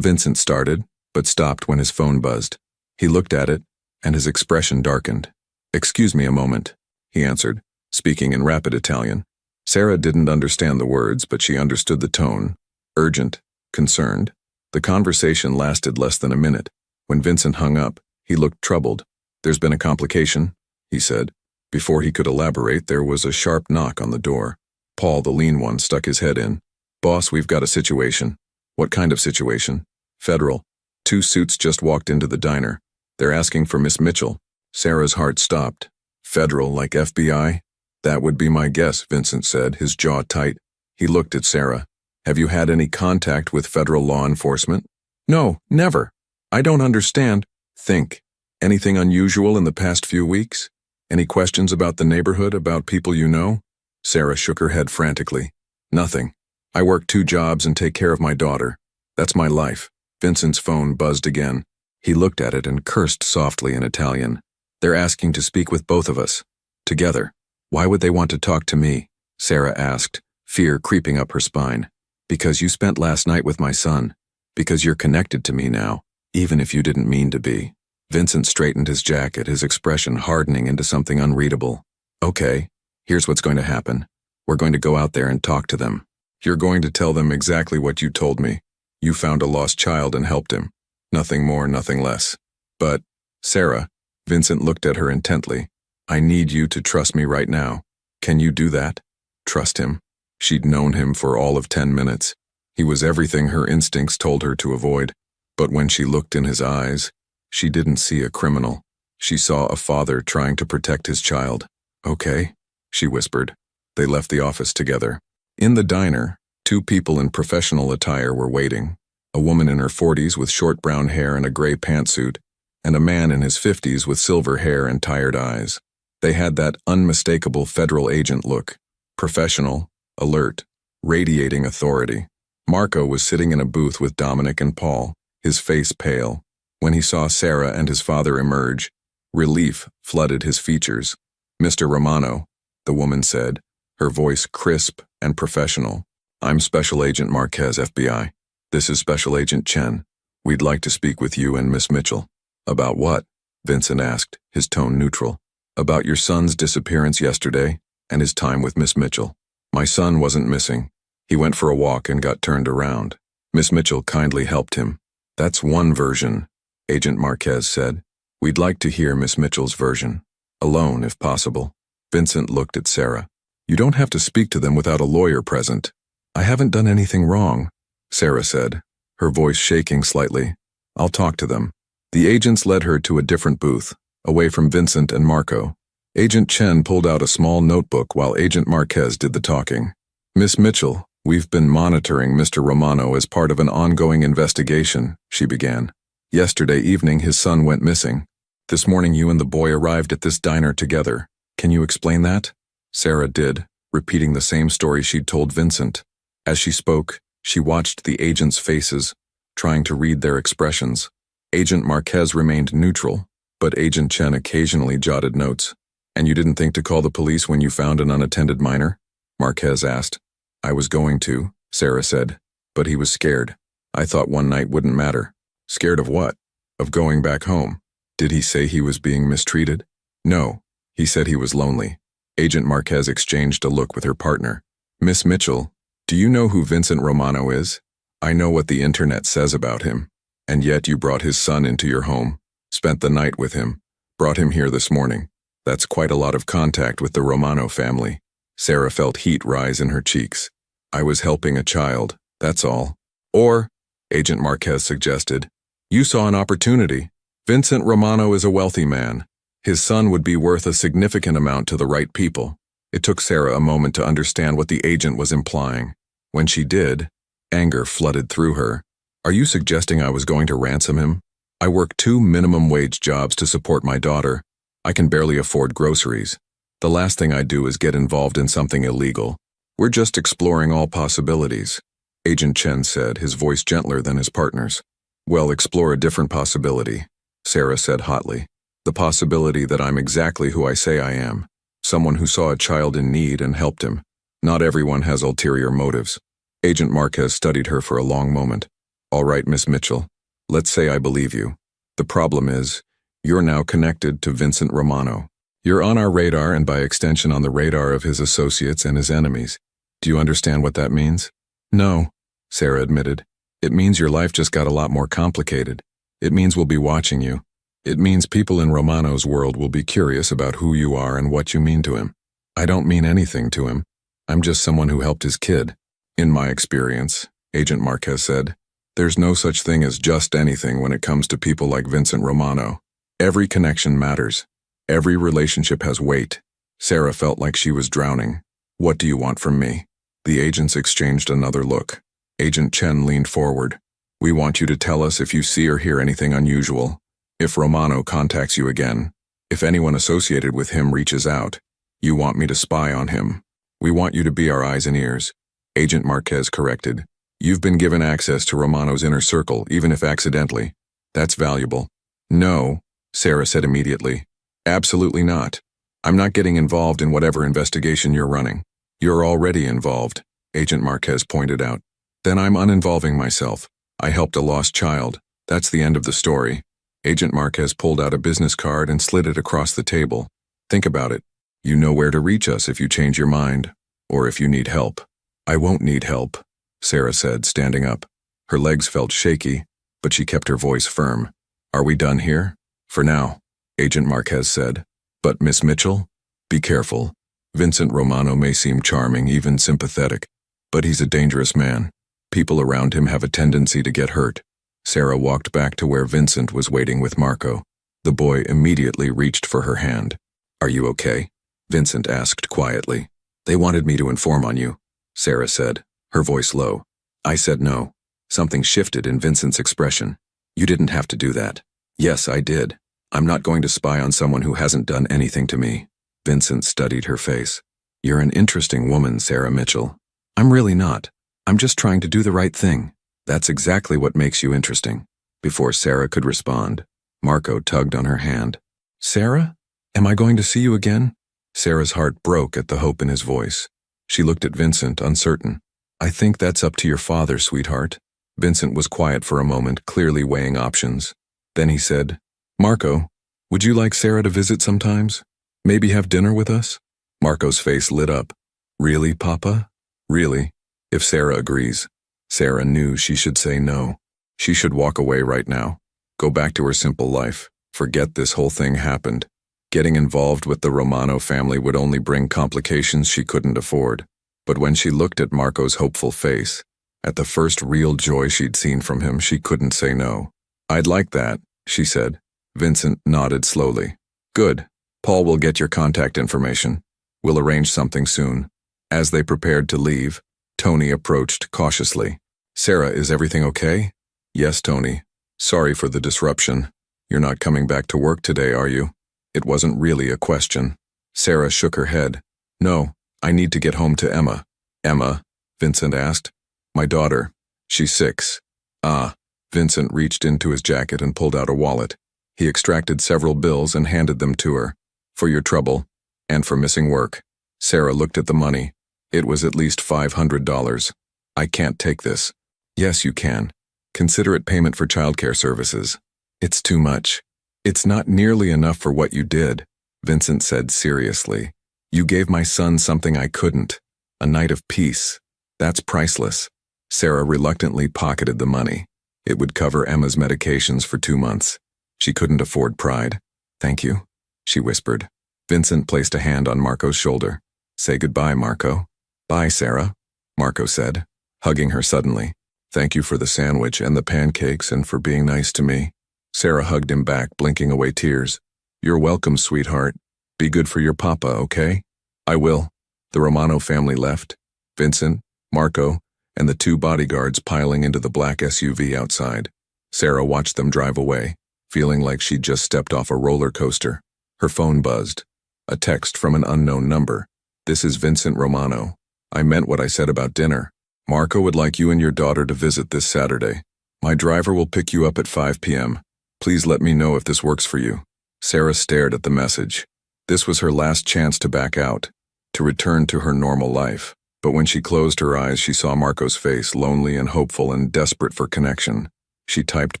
Vincent started, but stopped when his phone buzzed. He looked at it, and his expression darkened. Excuse me a moment, he answered, speaking in rapid Italian. Sarah didn't understand the words, but she understood the tone. Urgent, concerned. The conversation lasted less than a minute. When Vincent hung up, he looked troubled. There's been a complication, he said. Before he could elaborate, there was a sharp knock on the door. Paul, the lean one, stuck his head in. Boss, we've got a situation. What kind of situation? Federal. 2 suits just walked into the diner. They're asking for Miss Mitchell. Sarah's heart stopped. Federal, like FBI? That would be my guess, Vincent said, his jaw tight. He looked at Sarah. Have you had any contact with federal law enforcement? No, never. I don't understand. Think. Anything unusual in the past few weeks? Any questions about the neighborhood, about people you know? Sarah shook her head frantically. Nothing. I work 2 jobs and take care of my daughter. That's my life. Vincent's phone buzzed again. He looked at it and cursed softly in Italian. They're asking to speak with both of us. Together. Why would they want to talk to me? Sarah asked, fear creeping up her spine. Because you spent last night with my son. Because you're connected to me now, even if you didn't mean to be. Vincent straightened his jacket, his expression hardening into something unreadable. Okay, here's what's going to happen. We're going to go out there and talk to them. You're going to tell them exactly what you told me. You found a lost child and helped him. Nothing more, nothing less. But, Sarah, Vincent looked at her intently. I need you to trust me right now. Can you do that? Trust him. She'd known him for all of 10 minutes. He was everything her instincts told her to avoid. But when she looked in his eyes, she didn't see a criminal. She saw a father trying to protect his child. Okay, she whispered. They left the office together. In the diner, 2 people in professional attire were waiting. A woman in her 40s with short brown hair and a gray pantsuit, and a man in his 50s with silver hair and tired eyes. They had that unmistakable federal agent look. Professional, alert, radiating authority. Marco was sitting in a booth with Dominic and Paul, his face pale. When he saw Sarah and his father emerge, relief flooded his features. Mr. Romano, the woman said, her voice crisp and professional. I'm Special Agent Marquez, FBI. This is Special Agent Chen. We'd like to speak with you and Miss Mitchell. About what? Vincent asked, his tone neutral. About your son's disappearance yesterday and his time with Miss Mitchell. My son wasn't missing. He went for a walk and got turned around. Miss Mitchell kindly helped him. That's one version, Agent Marquez said. We'd like to hear Miss Mitchell's version. Alone, if possible. Vincent looked at Sarah. You don't have to speak to them without a lawyer present. I haven't done anything wrong, Sarah said, her voice shaking slightly. I'll talk to them. The agents led her to a different booth, away from Vincent and Marco. Agent Chen pulled out a small notebook while Agent Marquez did the talking. Miss Mitchell, we've been monitoring Mr. Romano as part of an ongoing investigation, she began. Yesterday evening his son went missing. This morning you and the boy arrived at this diner together. Can you explain that? Sarah did, repeating the same story she'd told Vincent. As she spoke, she watched the agents' faces, trying to read their expressions. Agent Marquez remained neutral, but Agent Chen occasionally jotted notes. And you didn't think to call the police when you found an unattended minor? Marquez asked. I was going to, Sarah said, but he was scared. I thought one night wouldn't matter. Scared of what? Of going back home. Did he say he was being mistreated? No, he said he was lonely. Agent Marquez exchanged a look with her partner. Miss Mitchell, do you know who Vincent Romano is? I know what the internet says about him. And yet you brought his son into your home, spent the night with him, brought him here this morning. That's quite a lot of contact with the Romano family. Sarah felt heat rise in her cheeks. I was helping a child, that's all. Or, Agent Marquez suggested, you saw an opportunity. Vincent Romano is a wealthy man. His son would be worth a significant amount to the right people. It took Sarah a moment to understand what the agent was implying. When she did, anger flooded through her. Are you suggesting I was going to ransom him? I work 2 minimum wage jobs to support my daughter. I can barely afford groceries. The last thing I'd do is get involved in something illegal. We're just exploring all possibilities, Agent Chen said, his voice gentler than his partner's. Well, explore a different possibility, Sarah said hotly. The possibility that I'm exactly who I say I am, someone who saw a child in need and helped him. Not everyone has ulterior motives. Agent Marquez studied her for a long moment. All right, Miss Mitchell, let's say I believe you. The problem is, you're now connected to Vincent Romano. You're on our radar and by extension on the radar of his associates and his enemies. Do you understand what that means? No, Sarah admitted. It means your life just got a lot more complicated. It means we'll be watching you. It means people in Romano's world will be curious about who you are and what you mean to him. I don't mean anything to him. I'm just someone who helped his kid. In my experience, Agent Marquez said, there's no such thing as just anything when it comes to people like Vincent Romano. Every connection matters. Every relationship has weight. Sarah felt like she was drowning. What do you want from me? The agents exchanged another look. Agent Chen leaned forward. We want you to tell us if you see or hear anything unusual. If Romano contacts you again, if anyone associated with him reaches out, you want me to spy on him. We want you to be our eyes and ears. Agent Marquez corrected. You've been given access to Romano's inner circle, even if accidentally. That's valuable. No, Sarah said immediately. Absolutely not. I'm not getting involved in whatever investigation you're running. You're already involved, Agent Marquez pointed out. Then I'm uninvolving myself. I helped a lost child. That's the end of the story. Agent Marquez pulled out a business card and slid it across the table. Think about it. You know where to reach us if you change your mind, or if you need help. I won't need help, Sarah said, standing up. Her legs felt shaky, but she kept her voice firm. Are we done here? For now, Agent Marquez said. But Miss Mitchell? Be careful. Vincent Romano may seem charming, even sympathetic, but he's a dangerous man. People around him have a tendency to get hurt. Sarah walked back to where Vincent was waiting with Marco. The boy immediately reached for her hand. Are you okay? Vincent asked quietly. They wanted me to inform on you, Sarah said, her voice low. I said no. Something shifted in Vincent's expression. You didn't have to do that. Yes, I did. I'm not going to spy on someone who hasn't done anything to me. Vincent studied her face. You're an interesting woman, Sarah Mitchell. I'm really not. I'm just trying to do the right thing. That's exactly what makes you interesting. Before Sarah could respond, Marco tugged on her hand. Sarah? Am I going to see you again? Sarah's heart broke at the hope in his voice. She looked at Vincent, uncertain. I think that's up to your father, sweetheart. Vincent was quiet for a moment, clearly weighing options. Then he said, Marco, would you like Sarah to visit sometimes? Maybe have dinner with us? Marco's face lit up. Really, Papa? Really? If Sarah agrees. Sarah knew she should say no. She should walk away right now. Go back to her simple life. Forget this whole thing happened. Getting involved with the Romano family would only bring complications she couldn't afford. But when she looked at Marco's hopeful face, at the first real joy she'd seen from him, she couldn't say no. I'd like that, she said. Vincent nodded slowly. Good. Paul will get your contact information. We'll arrange something soon. As they prepared to leave, Tony approached cautiously. Sarah, is everything okay? Yes, Tony. Sorry for the disruption. You're not coming back to work today, are you? It wasn't really a question. Sarah shook her head. No, I need to get home to Emma. Emma? Vincent asked. My daughter. She's 6. Ah. Vincent reached into his jacket and pulled out a wallet. He extracted several bills and handed them to her. For your trouble, and for missing work. Sarah looked at the money. It was at least $500. I can't take this. Yes, you can. Consider it payment for childcare services. It's too much. It's not nearly enough for what you did, Vincent said seriously. You gave my son something I couldn't. A night of peace. That's priceless. Sarah reluctantly pocketed the money. It would cover Emma's medications for 2 months. She couldn't afford pride. Thank you, she whispered. Vincent placed a hand on Marco's shoulder. Say goodbye, Marco. Bye, Sarah, Marco said, hugging her suddenly. Thank you for the sandwich and the pancakes and for being nice to me. Sarah hugged him back, blinking away tears. You're welcome, sweetheart. Be good for your papa, okay? I will. The Romano family left. Vincent, Marco, and the 2 bodyguards piling into the black SUV outside. Sarah watched them drive away, feeling like she'd just stepped off a roller coaster. Her phone buzzed. A text from an unknown number. This is Vincent Romano. I meant what I said about dinner. Marco would like you and your daughter to visit this Saturday. My driver will pick you up at 5 p.m. Please let me know if this works for you. Sarah stared at the message. This was her last chance to back out, to return to her normal life. But when she closed her eyes, she saw Marco's face, lonely and hopeful and desperate for connection. She typed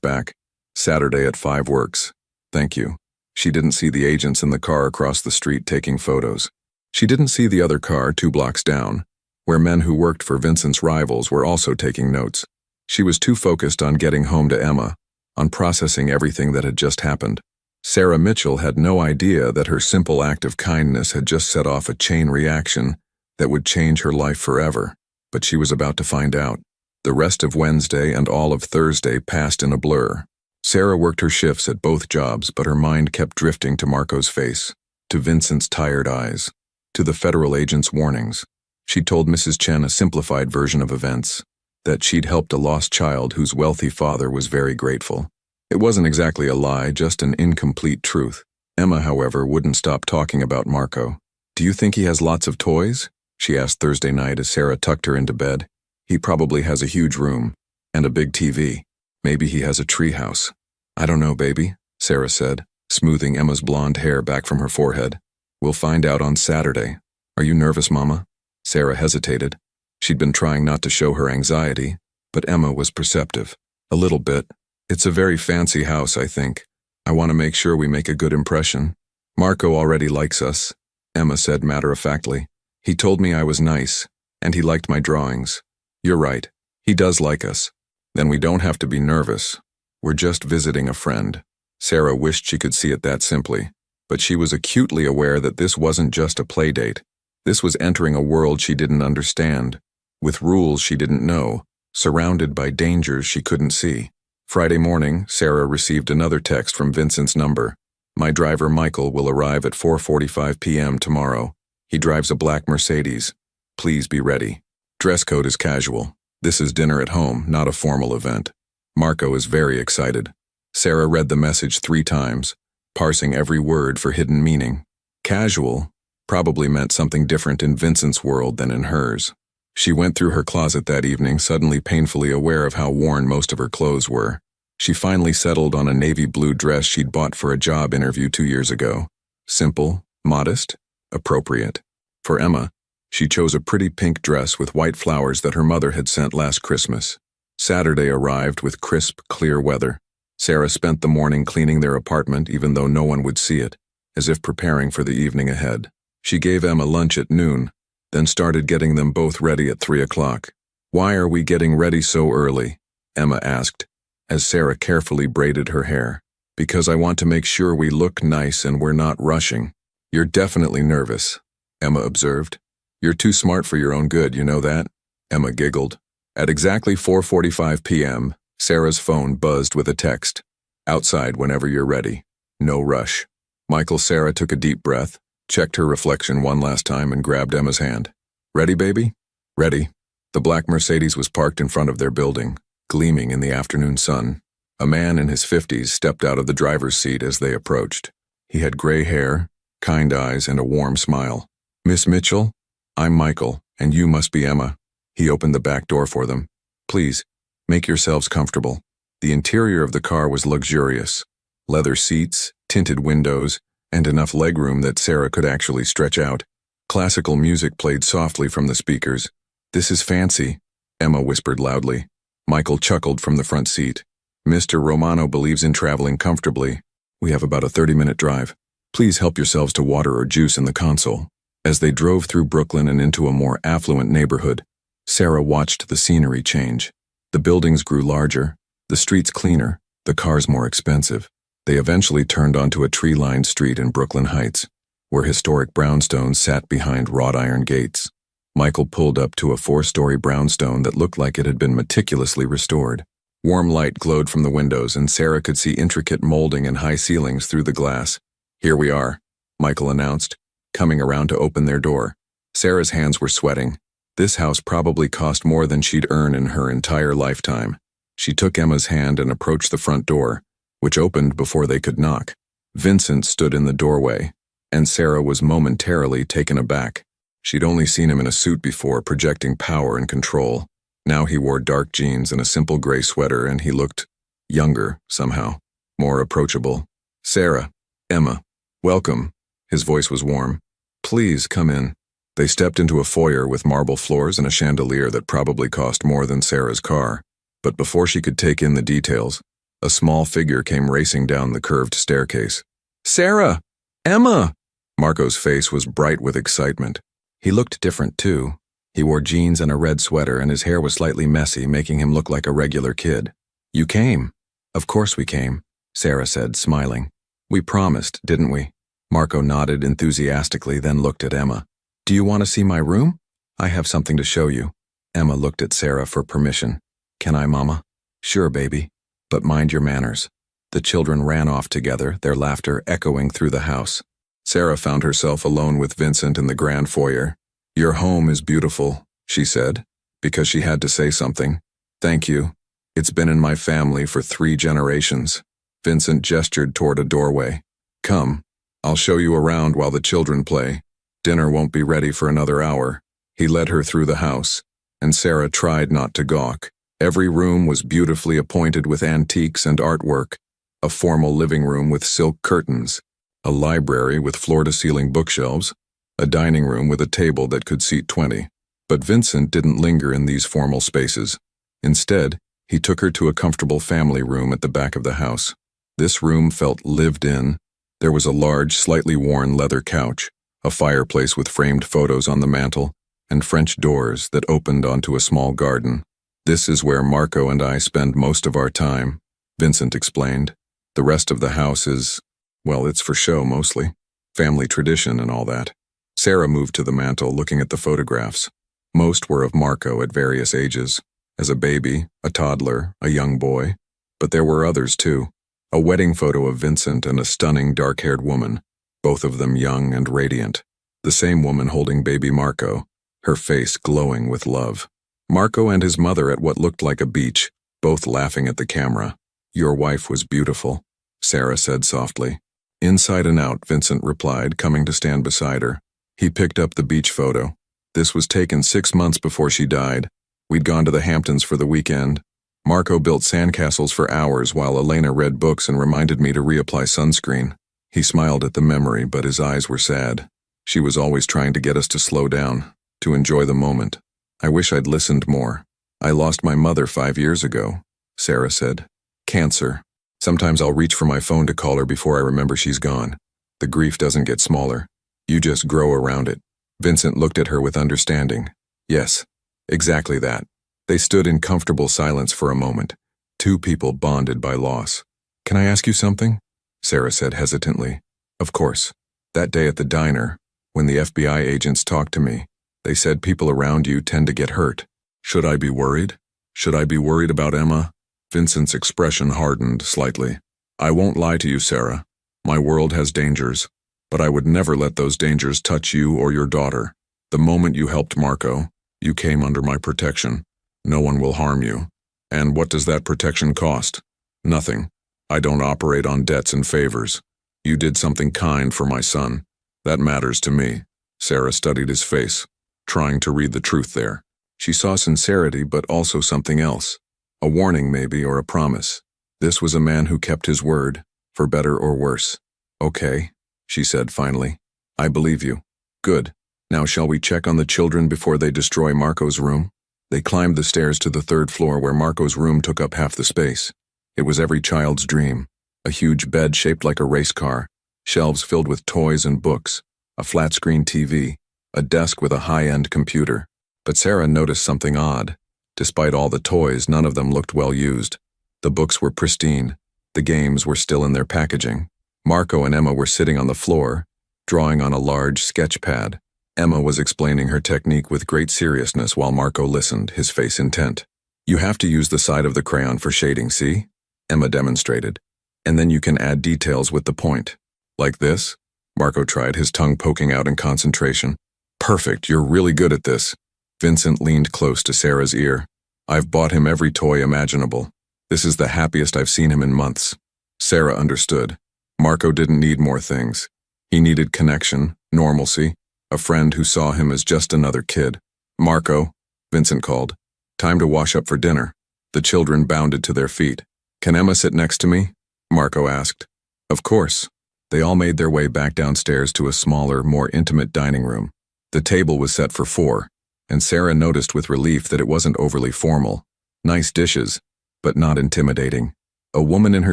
back, Saturday at 5 works. Thank you. She didn't see the agents in the car across the street taking photos. She didn't see the other car 2 blocks down, where men who worked for Vincent's rivals were also taking notes. She was too focused on getting home to Emma, on processing everything that had just happened. Sarah Mitchell had no idea that her simple act of kindness had just set off a chain reaction that would change her life forever, but she was about to find out. The rest of Wednesday and all of Thursday passed in a blur. Sarah worked her shifts at both jobs, but her mind kept drifting to Marco's face, to Vincent's tired eyes, to the federal agent's warnings. She told Mrs. Chen a simplified version of events, that she'd helped a lost child whose wealthy father was very grateful. It wasn't exactly a lie, just an incomplete truth. Emma, however, wouldn't stop talking about Marco. Do you think he has lots of toys? She asked Thursday night as Sarah tucked her into bed. He probably has a huge room, and a big TV. Maybe he has a treehouse. I don't know, baby, Sarah said, smoothing Emma's blonde hair back from her forehead. We'll find out on Saturday. Are you nervous, Mama? Sarah hesitated. She'd been trying not to show her anxiety, but Emma was perceptive. A little bit. It's a very fancy house, I think. I want to make sure we make a good impression. Marco already likes us, Emma said matter-of-factly. He told me I was nice, and he liked my drawings. You're right. He does like us. Then we don't have to be nervous. We're just visiting a friend. Sarah wished she could see it that simply, but she was acutely aware that this wasn't just a play date. This was entering a world she didn't understand, with rules she didn't know, surrounded by dangers she couldn't see. Friday morning, Sarah received another text from Vincent's number. My driver Michael will arrive at 4:45 p.m. tomorrow. He drives a black Mercedes. Please be ready. Dress code is casual. This is dinner at home, not a formal event. Marco is very excited. Sarah read the message 3 times, parsing every word for hidden meaning. Casual probably meant something different in Vincent's world than in hers. She went through her closet that evening, suddenly painfully aware of how worn most of her clothes were. She finally settled on a navy blue dress she'd bought for a job interview 2 years ago. Simple, modest, appropriate. For Emma, she chose a pretty pink dress with white flowers that her mother had sent last Christmas. Saturday arrived with crisp, clear weather. Sarah spent the morning cleaning their apartment, even though no one would see it, as if preparing for the evening ahead. She gave Emma lunch at noon, then started getting them both ready at 3 o'clock. Why are we getting ready so early? Emma asked, as Sarah carefully braided her hair. Because I want to make sure we look nice and we're not rushing. You're definitely nervous, Emma observed. You're too smart for your own good, you know that? Emma giggled. At exactly 4:45 p.m., Sarah's phone buzzed with a text. Outside whenever you're ready. No rush. Sarah took a deep breath, checked her reflection one last time and grabbed Emma's hand. Ready, baby? Ready. The black Mercedes was parked in front of their building, gleaming in the afternoon sun. A man in his 50s stepped out of the driver's seat as they approached. He had gray hair, kind eyes, and a warm smile. Miss Mitchell? I'm Michael, and you must be Emma. He opened the back door for them. Please, make yourselves comfortable. The interior of the car was luxurious. Leather seats, tinted windows, and enough legroom that Sarah could actually stretch out. Classical music played softly from the speakers. This is fancy, Emma whispered loudly. Michael chuckled from the front seat. Mr. Romano believes in traveling comfortably. We have about a 30-minute drive. Please help yourselves to water or juice in the console. As they drove through Brooklyn and into a more affluent neighborhood, Sarah watched the scenery change. The buildings grew larger, the streets cleaner, the cars more expensive. They eventually turned onto a tree-lined street in Brooklyn Heights, where historic brownstones sat behind wrought iron gates. Michael pulled up to a 4-story brownstone that looked like it had been meticulously restored. Warm light glowed from the windows, and Sarah could see intricate molding and high ceilings through the glass. Here we are, Michael announced, coming around to open their door. Sarah's hands were sweating. This house probably cost more than she'd earn in her entire lifetime. She took Emma's hand and approached the front door, which opened before they could knock. Vincent stood in the doorway, and Sarah was momentarily taken aback. She'd only seen him in a suit before, projecting power and control. Now he wore dark jeans and a simple gray sweater, and he looked younger, somehow, more approachable. Sarah, Emma, welcome. His voice was warm. Please come in. They stepped into a foyer with marble floors and a chandelier that probably cost more than Sarah's car. But before she could take in the details, a small figure came racing down the curved staircase. Sarah! Emma! Marco's face was bright with excitement. He looked different, too. He wore jeans and a red sweater, and his hair was slightly messy, making him look like a regular kid. You came. Of course we came, Sarah said, smiling. We promised, didn't we? Marco nodded enthusiastically, then looked at Emma. Do you want to see my room? I have something to show you. Emma looked at Sarah for permission. Can I, Mama? Sure, baby. But mind your manners. The children ran off together, their laughter echoing through the house. Sarah found herself alone with Vincent in the grand foyer. Your home is beautiful, she said, because she had to say something. Thank you. It's been in my family for 3 generations. Vincent gestured toward a doorway. Come, I'll show you around while the children play. Dinner won't be ready for another hour. He led her through the house, and Sarah tried not to gawk. Every room was beautifully appointed with antiques and artwork, a formal living room with silk curtains, a library with floor-to-ceiling bookshelves, a dining room with a table that could seat 20. But Vincent didn't linger in these formal spaces. Instead, he took her to a comfortable family room at the back of the house. This room felt lived in. There was a large, slightly worn leather couch, a fireplace with framed photos on the mantel, and French doors that opened onto a small garden. This is where Marco and I spend most of our time, Vincent explained. The rest of the house is, well, it's for show mostly. Family tradition and all that. Sarah moved to the mantel, looking at the photographs. Most were of Marco at various ages, as a baby, a toddler, a young boy. But there were others too. A wedding photo of Vincent and a stunning dark-haired woman, both of them young and radiant. The same woman holding baby Marco, her face glowing with love. Marco and his mother at what looked like a beach, both laughing at the camera. Your wife was beautiful, Sarah said softly. Inside and out, Vincent replied, coming to stand beside her. He picked up the beach photo. This was taken 6 months before she died. We'd gone to the Hamptons for the weekend. Marco built sandcastles for hours while Elena read books and reminded me to reapply sunscreen. He smiled at the memory, but his eyes were sad. She was always trying to get us to slow down, to enjoy the moment. I wish I'd listened more. I lost my mother 5 years ago, Sarah said. Cancer. Sometimes I'll reach for my phone to call her before I remember she's gone. The grief doesn't get smaller. You just grow around it. Vincent looked at her with understanding. Yes, exactly that. They stood in comfortable silence for a moment. 2 people bonded by loss. Can I ask you something? Sarah said hesitantly. Of course. That day at the diner, when the FBI agents talked to me, they said people around you tend to get hurt. Should I be worried? Should I be worried about Emma? Vincent's expression hardened slightly. I won't lie to you, Sarah. My world has dangers, but I would never let those dangers touch you or your daughter. The moment you helped Marco, you came under my protection. No one will harm you. And what does that protection cost? Nothing. I don't operate on debts and favors. You did something kind for my son. That matters to me. Sarah studied his face, trying to read the truth there. She saw sincerity, but also something else. A warning maybe, or a promise. This was a man who kept his word, for better or worse. Okay, she said finally. I believe you. Good. Now shall we check on the children before they destroy Marco's room? They climbed the stairs to the third floor where Marco's room took up half the space. It was every child's dream. A huge bed shaped like a race car, shelves filled with toys and books, a flat-screen TV, a desk with a high-end computer. But Sarah noticed something odd. Despite all the toys, none of them looked well used. The books were pristine. The games were still in their packaging. Marco and Emma were sitting on the floor, drawing on a large sketch pad. Emma was explaining her technique with great seriousness while Marco listened, his face intent. You have to use the side of the crayon for shading, see? Emma demonstrated. And then you can add details with the point. Like this? Marco tried, his tongue poking out in concentration. Perfect, you're really good at this. Vincent leaned close to Sarah's ear. I've bought him every toy imaginable. This is the happiest I've seen him in months. Sarah understood. Marco didn't need more things. He needed connection, normalcy, a friend who saw him as just another kid. Marco, Vincent called. Time to wash up for dinner. The children bounded to their feet. Can Emma sit next to me? Marco asked. Of course. They all made their way back downstairs to a smaller, more intimate dining room. The table was set for 4, and Sarah noticed with relief that it wasn't overly formal. Nice dishes, but not intimidating. A woman in her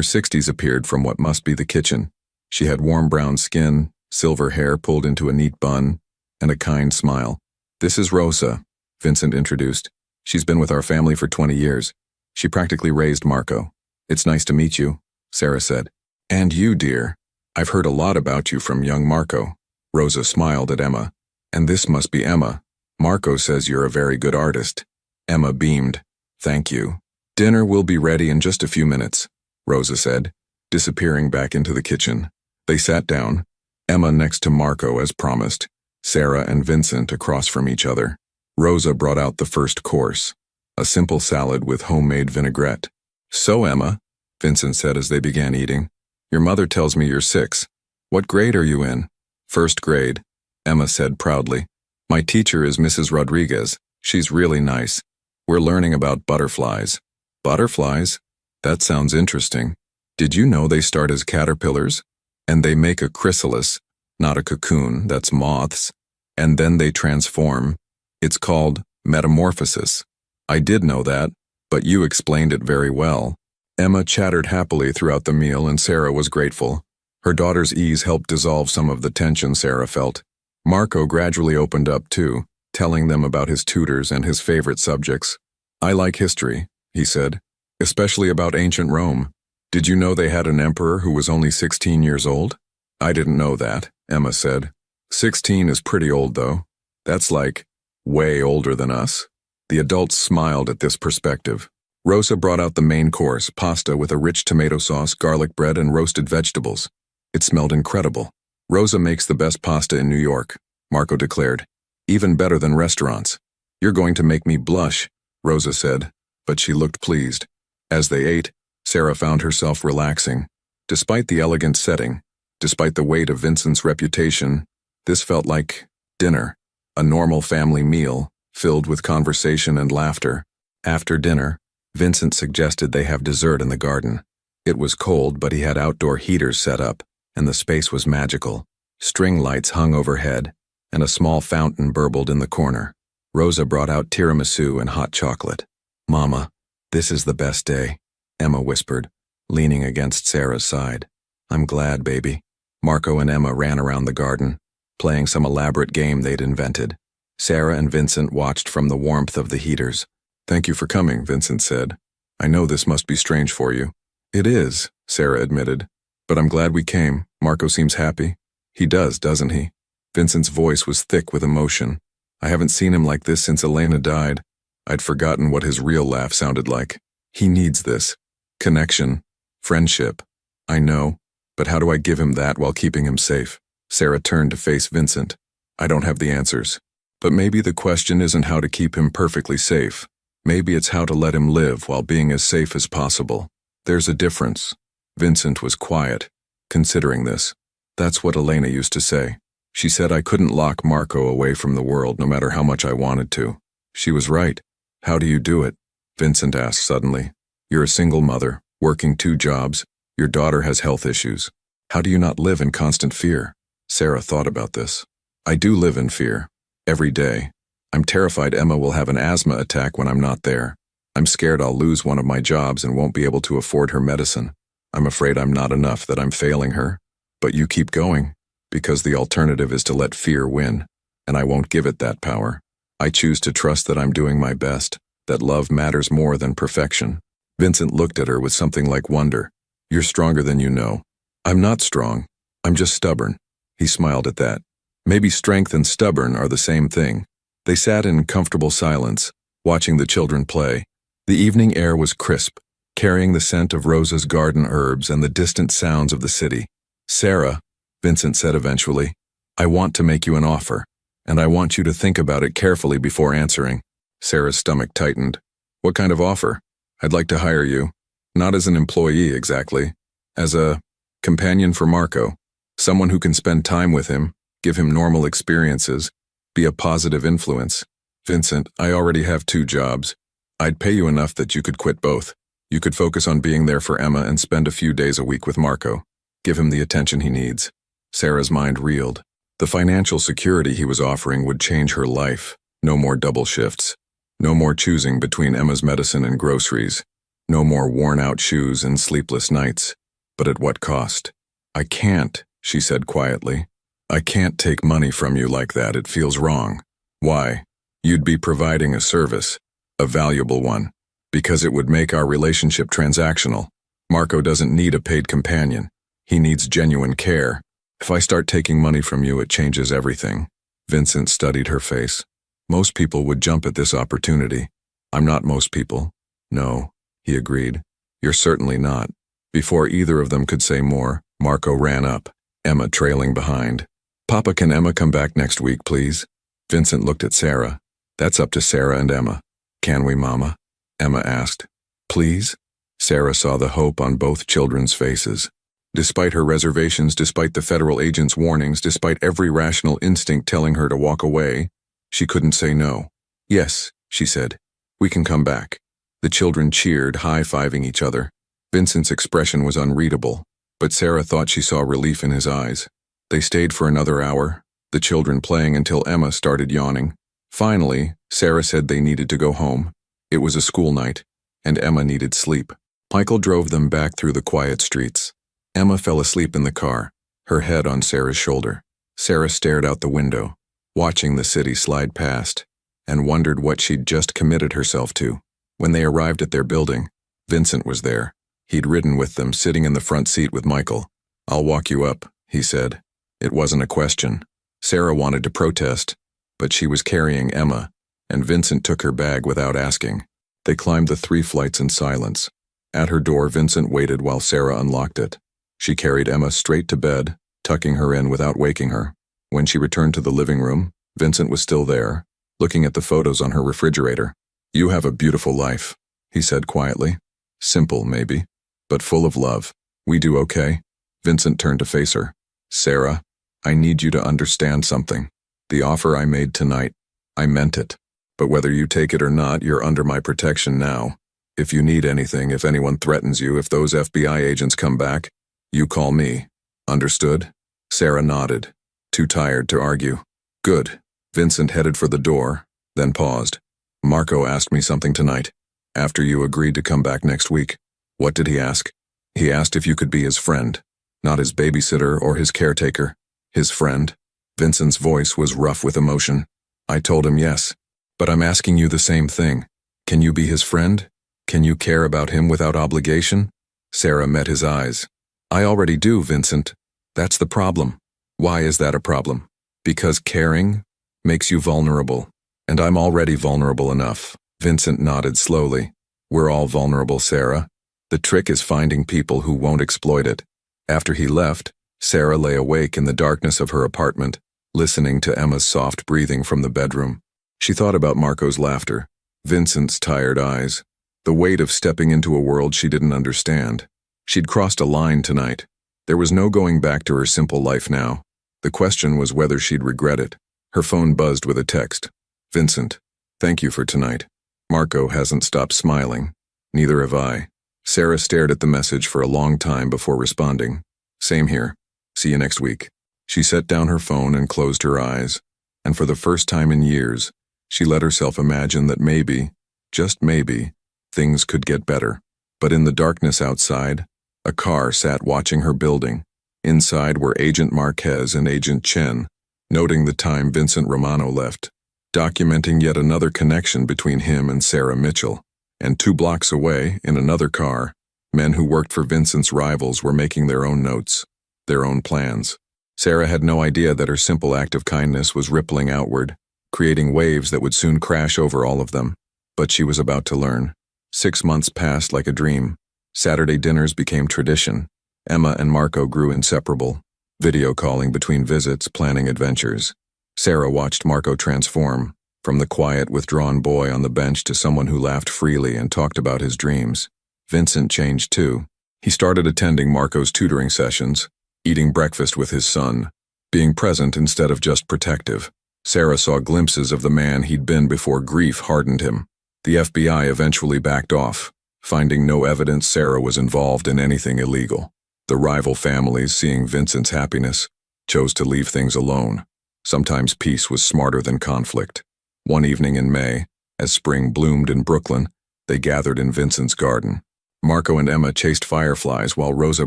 60s appeared from what must be the kitchen. She had warm brown skin, silver hair pulled into a neat bun, and a kind smile. This is Rosa, Vincent introduced. She's been with our family for 20 years. She practically raised Marco. It's nice to meet you, Sarah said. And you, dear. I've heard a lot about you from young Marco. Rosa smiled at Emma. And this must be Emma. Marco says you're a very good artist. Emma beamed. Thank you. Dinner will be ready in just a few minutes, Rosa said, disappearing back into the kitchen. They sat down, Emma next to Marco as promised, Sarah and Vincent across from each other. Rosa brought out the first course, a simple salad with homemade vinaigrette. So, Emma, Vincent said as they began eating, your mother tells me you're 6. What grade are you in? 1st grade, Emma said proudly. My teacher is Mrs. Rodriguez. She's really nice. We're learning about butterflies. Butterflies? That sounds interesting. Did you know they start as caterpillars? And they make a chrysalis, not a cocoon, that's moths, and then they transform. It's called metamorphosis. I did know that, but you explained it very well. Emma chattered happily throughout the meal, and Sarah was grateful. Her daughter's ease helped dissolve some of the tension Sarah felt. Marco gradually opened up too, telling them about his tutors and his favorite subjects. I like history, he said, especially about ancient Rome. Did you know they had an emperor who was only 16 years old? I didn't know that, Emma said. 16 is pretty old though. That's like way older than us. The adults smiled at this perspective. Rosa brought out the main course, pasta with a rich tomato sauce, garlic bread, and roasted vegetables. It smelled incredible. Rosa makes the best pasta in New York, Marco declared. Even better than restaurants. You're going to make me blush, Rosa said, but she looked pleased. As they ate, Sarah found herself relaxing. Despite the elegant setting, despite the weight of Vincent's reputation, this felt like dinner, a normal family meal, filled with conversation and laughter. After dinner, Vincent suggested they have dessert in the garden. It was cold, but he had outdoor heaters set up, and the space was magical. String lights hung overhead, and a small fountain burbled in the corner. Rosa brought out tiramisu and hot chocolate. Mama, this is the best day, Emma whispered, leaning against Sarah's side. I'm glad, baby. Marco and Emma ran around the garden, playing some elaborate game they'd invented. Sarah and Vincent watched from the warmth of the heaters. Thank you for coming, Vincent said. I know this must be strange for you. It is, Sarah admitted. But I'm glad we came. Marco seems happy. He does, doesn't he? Vincent's voice was thick with emotion. I haven't seen him like this since Elena died. I'd forgotten what his real laugh sounded like. He needs this. Connection. Friendship. I know. But how do I give him that while keeping him safe? Sarah turned to face Vincent. I don't have the answers. But maybe the question isn't how to keep him perfectly safe. Maybe it's how to let him live while being as safe as possible. There's a difference. Vincent was quiet, considering this. That's what Elena used to say. She said I couldn't lock Marco away from the world no matter how much I wanted to. She was right. How do you do it? Vincent asked suddenly. You're a single mother, working 2 jobs. Your daughter has health issues. How do you not live in constant fear? Sarah thought about this. I do live in fear. Every day. I'm terrified Emma will have an asthma attack when I'm not there. I'm scared I'll lose one of my jobs and won't be able to afford her medicine. I'm afraid I'm not enough, that I'm failing her. But you keep going, because the alternative is to let fear win, and I won't give it that power. I choose to trust that I'm doing my best, that love matters more than perfection. Vincent looked at her with something like wonder. You're stronger than you know. I'm not strong. I'm just stubborn. He smiled at that. Maybe strength and stubborn are the same thing. They sat in comfortable silence, watching the children play. The evening air was crisp, carrying the scent of Rosa's garden herbs and the distant sounds of the city. Sarah, Vincent said eventually, I want to make you an offer, and I want you to think about it carefully before answering. Sarah's stomach tightened. What kind of offer? I'd like to hire you. Not as an employee exactly. As a companion for Marco. Someone who can spend time with him, give him normal experiences, be a positive influence. Vincent, I already have 2 jobs. I'd pay you enough that you could quit both. You could focus on being there for Emma and spend a few days a week with Marco. Give him the attention he needs. Sarah's mind reeled. The financial security he was offering would change her life. No more double shifts. No more choosing between Emma's medicine and groceries. No more worn-out shoes and sleepless nights. But at what cost? I can't, she said quietly. I can't take money from you like that. It feels wrong. Why? You'd be providing a service, a valuable one, because it would make our relationship transactional. Marco doesn't need a paid companion. He needs genuine care. If I start taking money from you, it changes everything. Vincent studied her face. Most people would jump at this opportunity. I'm not most people. No, he agreed. You're certainly not. Before either of them could say more, Marco ran up, Emma trailing behind. Papa, can Emma come back next week, please? Vincent looked at Sarah. That's up to Sarah and Emma. Can we, Mama? Emma asked. Please? Sarah saw the hope on both children's faces. Despite her reservations, despite the federal agent's warnings, despite every rational instinct telling her to walk away, she couldn't say no. Yes, she said. We can come back. The children cheered, high-fiving each other. Vincent's expression was unreadable, but Sarah thought she saw relief in his eyes. They stayed for another hour, the children playing until Emma started yawning. Finally, Sarah said they needed to go home. It was a school night, and Emma needed sleep. Michael drove them back through the quiet streets. Emma fell asleep in the car, her head on Sarah's shoulder. Sarah stared out the window, watching the city slide past, and wondered what she'd just committed herself to. When they arrived at their building, Vincent was there. He'd ridden with them, sitting in the front seat with Michael. I'll walk you up, he said. It wasn't a question. Sarah wanted to protest, but she was carrying Emma, and Vincent took her bag without asking. They climbed the 3 flights in silence. At her door, Vincent waited while Sarah unlocked it. She carried Emma straight to bed, tucking her in without waking her. When she returned to the living room, Vincent was still there, looking at the photos on her refrigerator. You have a beautiful life, he said quietly. Simple, maybe, but full of love. We do okay? Vincent turned to face her. Sarah, I need you to understand something. The offer I made tonight, I meant it. But whether you take it or not, you're under my protection now. If you need anything, if anyone threatens you, if those FBI agents come back, you call me. Understood? Sarah nodded, too tired to argue. Good. Vincent headed for the door, then paused. Marco asked me something tonight, after you agreed to come back next week. What did he ask? He asked if you could be his friend, not his babysitter or his caretaker. His friend. Vincent's voice was rough with emotion. I told him yes. But I'm asking you the same thing. Can you be his friend? Can you care about him without obligation? Sarah met his eyes. I already do, Vincent. That's the problem. Why is that a problem? Because caring makes you vulnerable. And I'm already vulnerable enough. Vincent nodded slowly. We're all vulnerable, Sarah. The trick is finding people who won't exploit it. After he left, Sarah lay awake in the darkness of her apartment, listening to Emma's soft breathing from the bedroom. She thought about Marco's laughter, Vincent's tired eyes, the weight of stepping into a world she didn't understand. She'd crossed a line tonight. There was no going back to her simple life now. The question was whether she'd regret it. Her phone buzzed with a text. Vincent, thank you for tonight. Marco hasn't stopped smiling. Neither have I. Sarah stared at the message for a long time before responding. Same here. See you next week. She set down her phone and closed her eyes, and for the first time in years, she let herself imagine that maybe, just maybe, things could get better. But in the darkness outside, a car sat watching her building. Inside were Agent Marquez and Agent Chen, noting the time Vincent Romano left, documenting yet another connection between him and Sarah Mitchell. And 2 blocks away, in another car, men who worked for Vincent's rivals were making their own notes, their own plans. Sarah had no idea that her simple act of kindness was rippling outward, creating waves that would soon crash over all of them. But she was about to learn. 6 months passed like a dream. Saturday dinners became tradition. Emma and Marco grew inseparable, video calling between visits, planning adventures. Sarah watched Marco transform, from the quiet, withdrawn boy on the bench to someone who laughed freely and talked about his dreams. Vincent changed too. He started attending Marco's tutoring sessions, eating breakfast with his son, being present instead of just protective. Sarah saw glimpses of the man he'd been before grief hardened him. The FBI eventually backed off, finding no evidence Sarah was involved in anything illegal. The rival families, seeing Vincent's happiness, chose to leave things alone. Sometimes peace was smarter than conflict. One evening in May, as spring bloomed in Brooklyn, they gathered in Vincent's garden. Marco and Emma chased fireflies while Rosa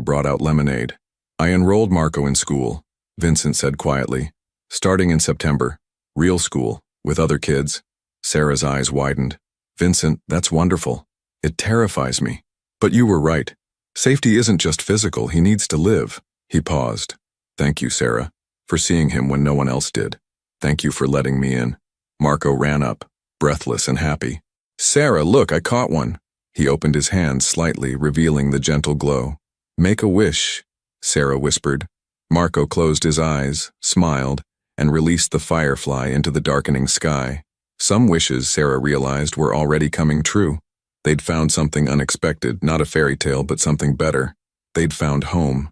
brought out lemonade. I enrolled Marco in school, Vincent said quietly. Starting in September. Real school, with other kids. Sarah's eyes widened. Vincent, that's wonderful. It terrifies me. But you were right. Safety isn't just physical, he needs to live. He paused. Thank you, Sarah, for seeing him when no one else did. Thank you for letting me in. Marco ran up, breathless and happy. Sarah, look, I caught one. He opened his hand slightly, revealing the gentle glow. Make a wish, Sarah whispered. Marco closed his eyes, smiled, and released the firefly into the darkening sky. Some wishes, Sarah realized, were already coming true. They'd found something unexpected, not a fairy tale, but something better. They'd found home.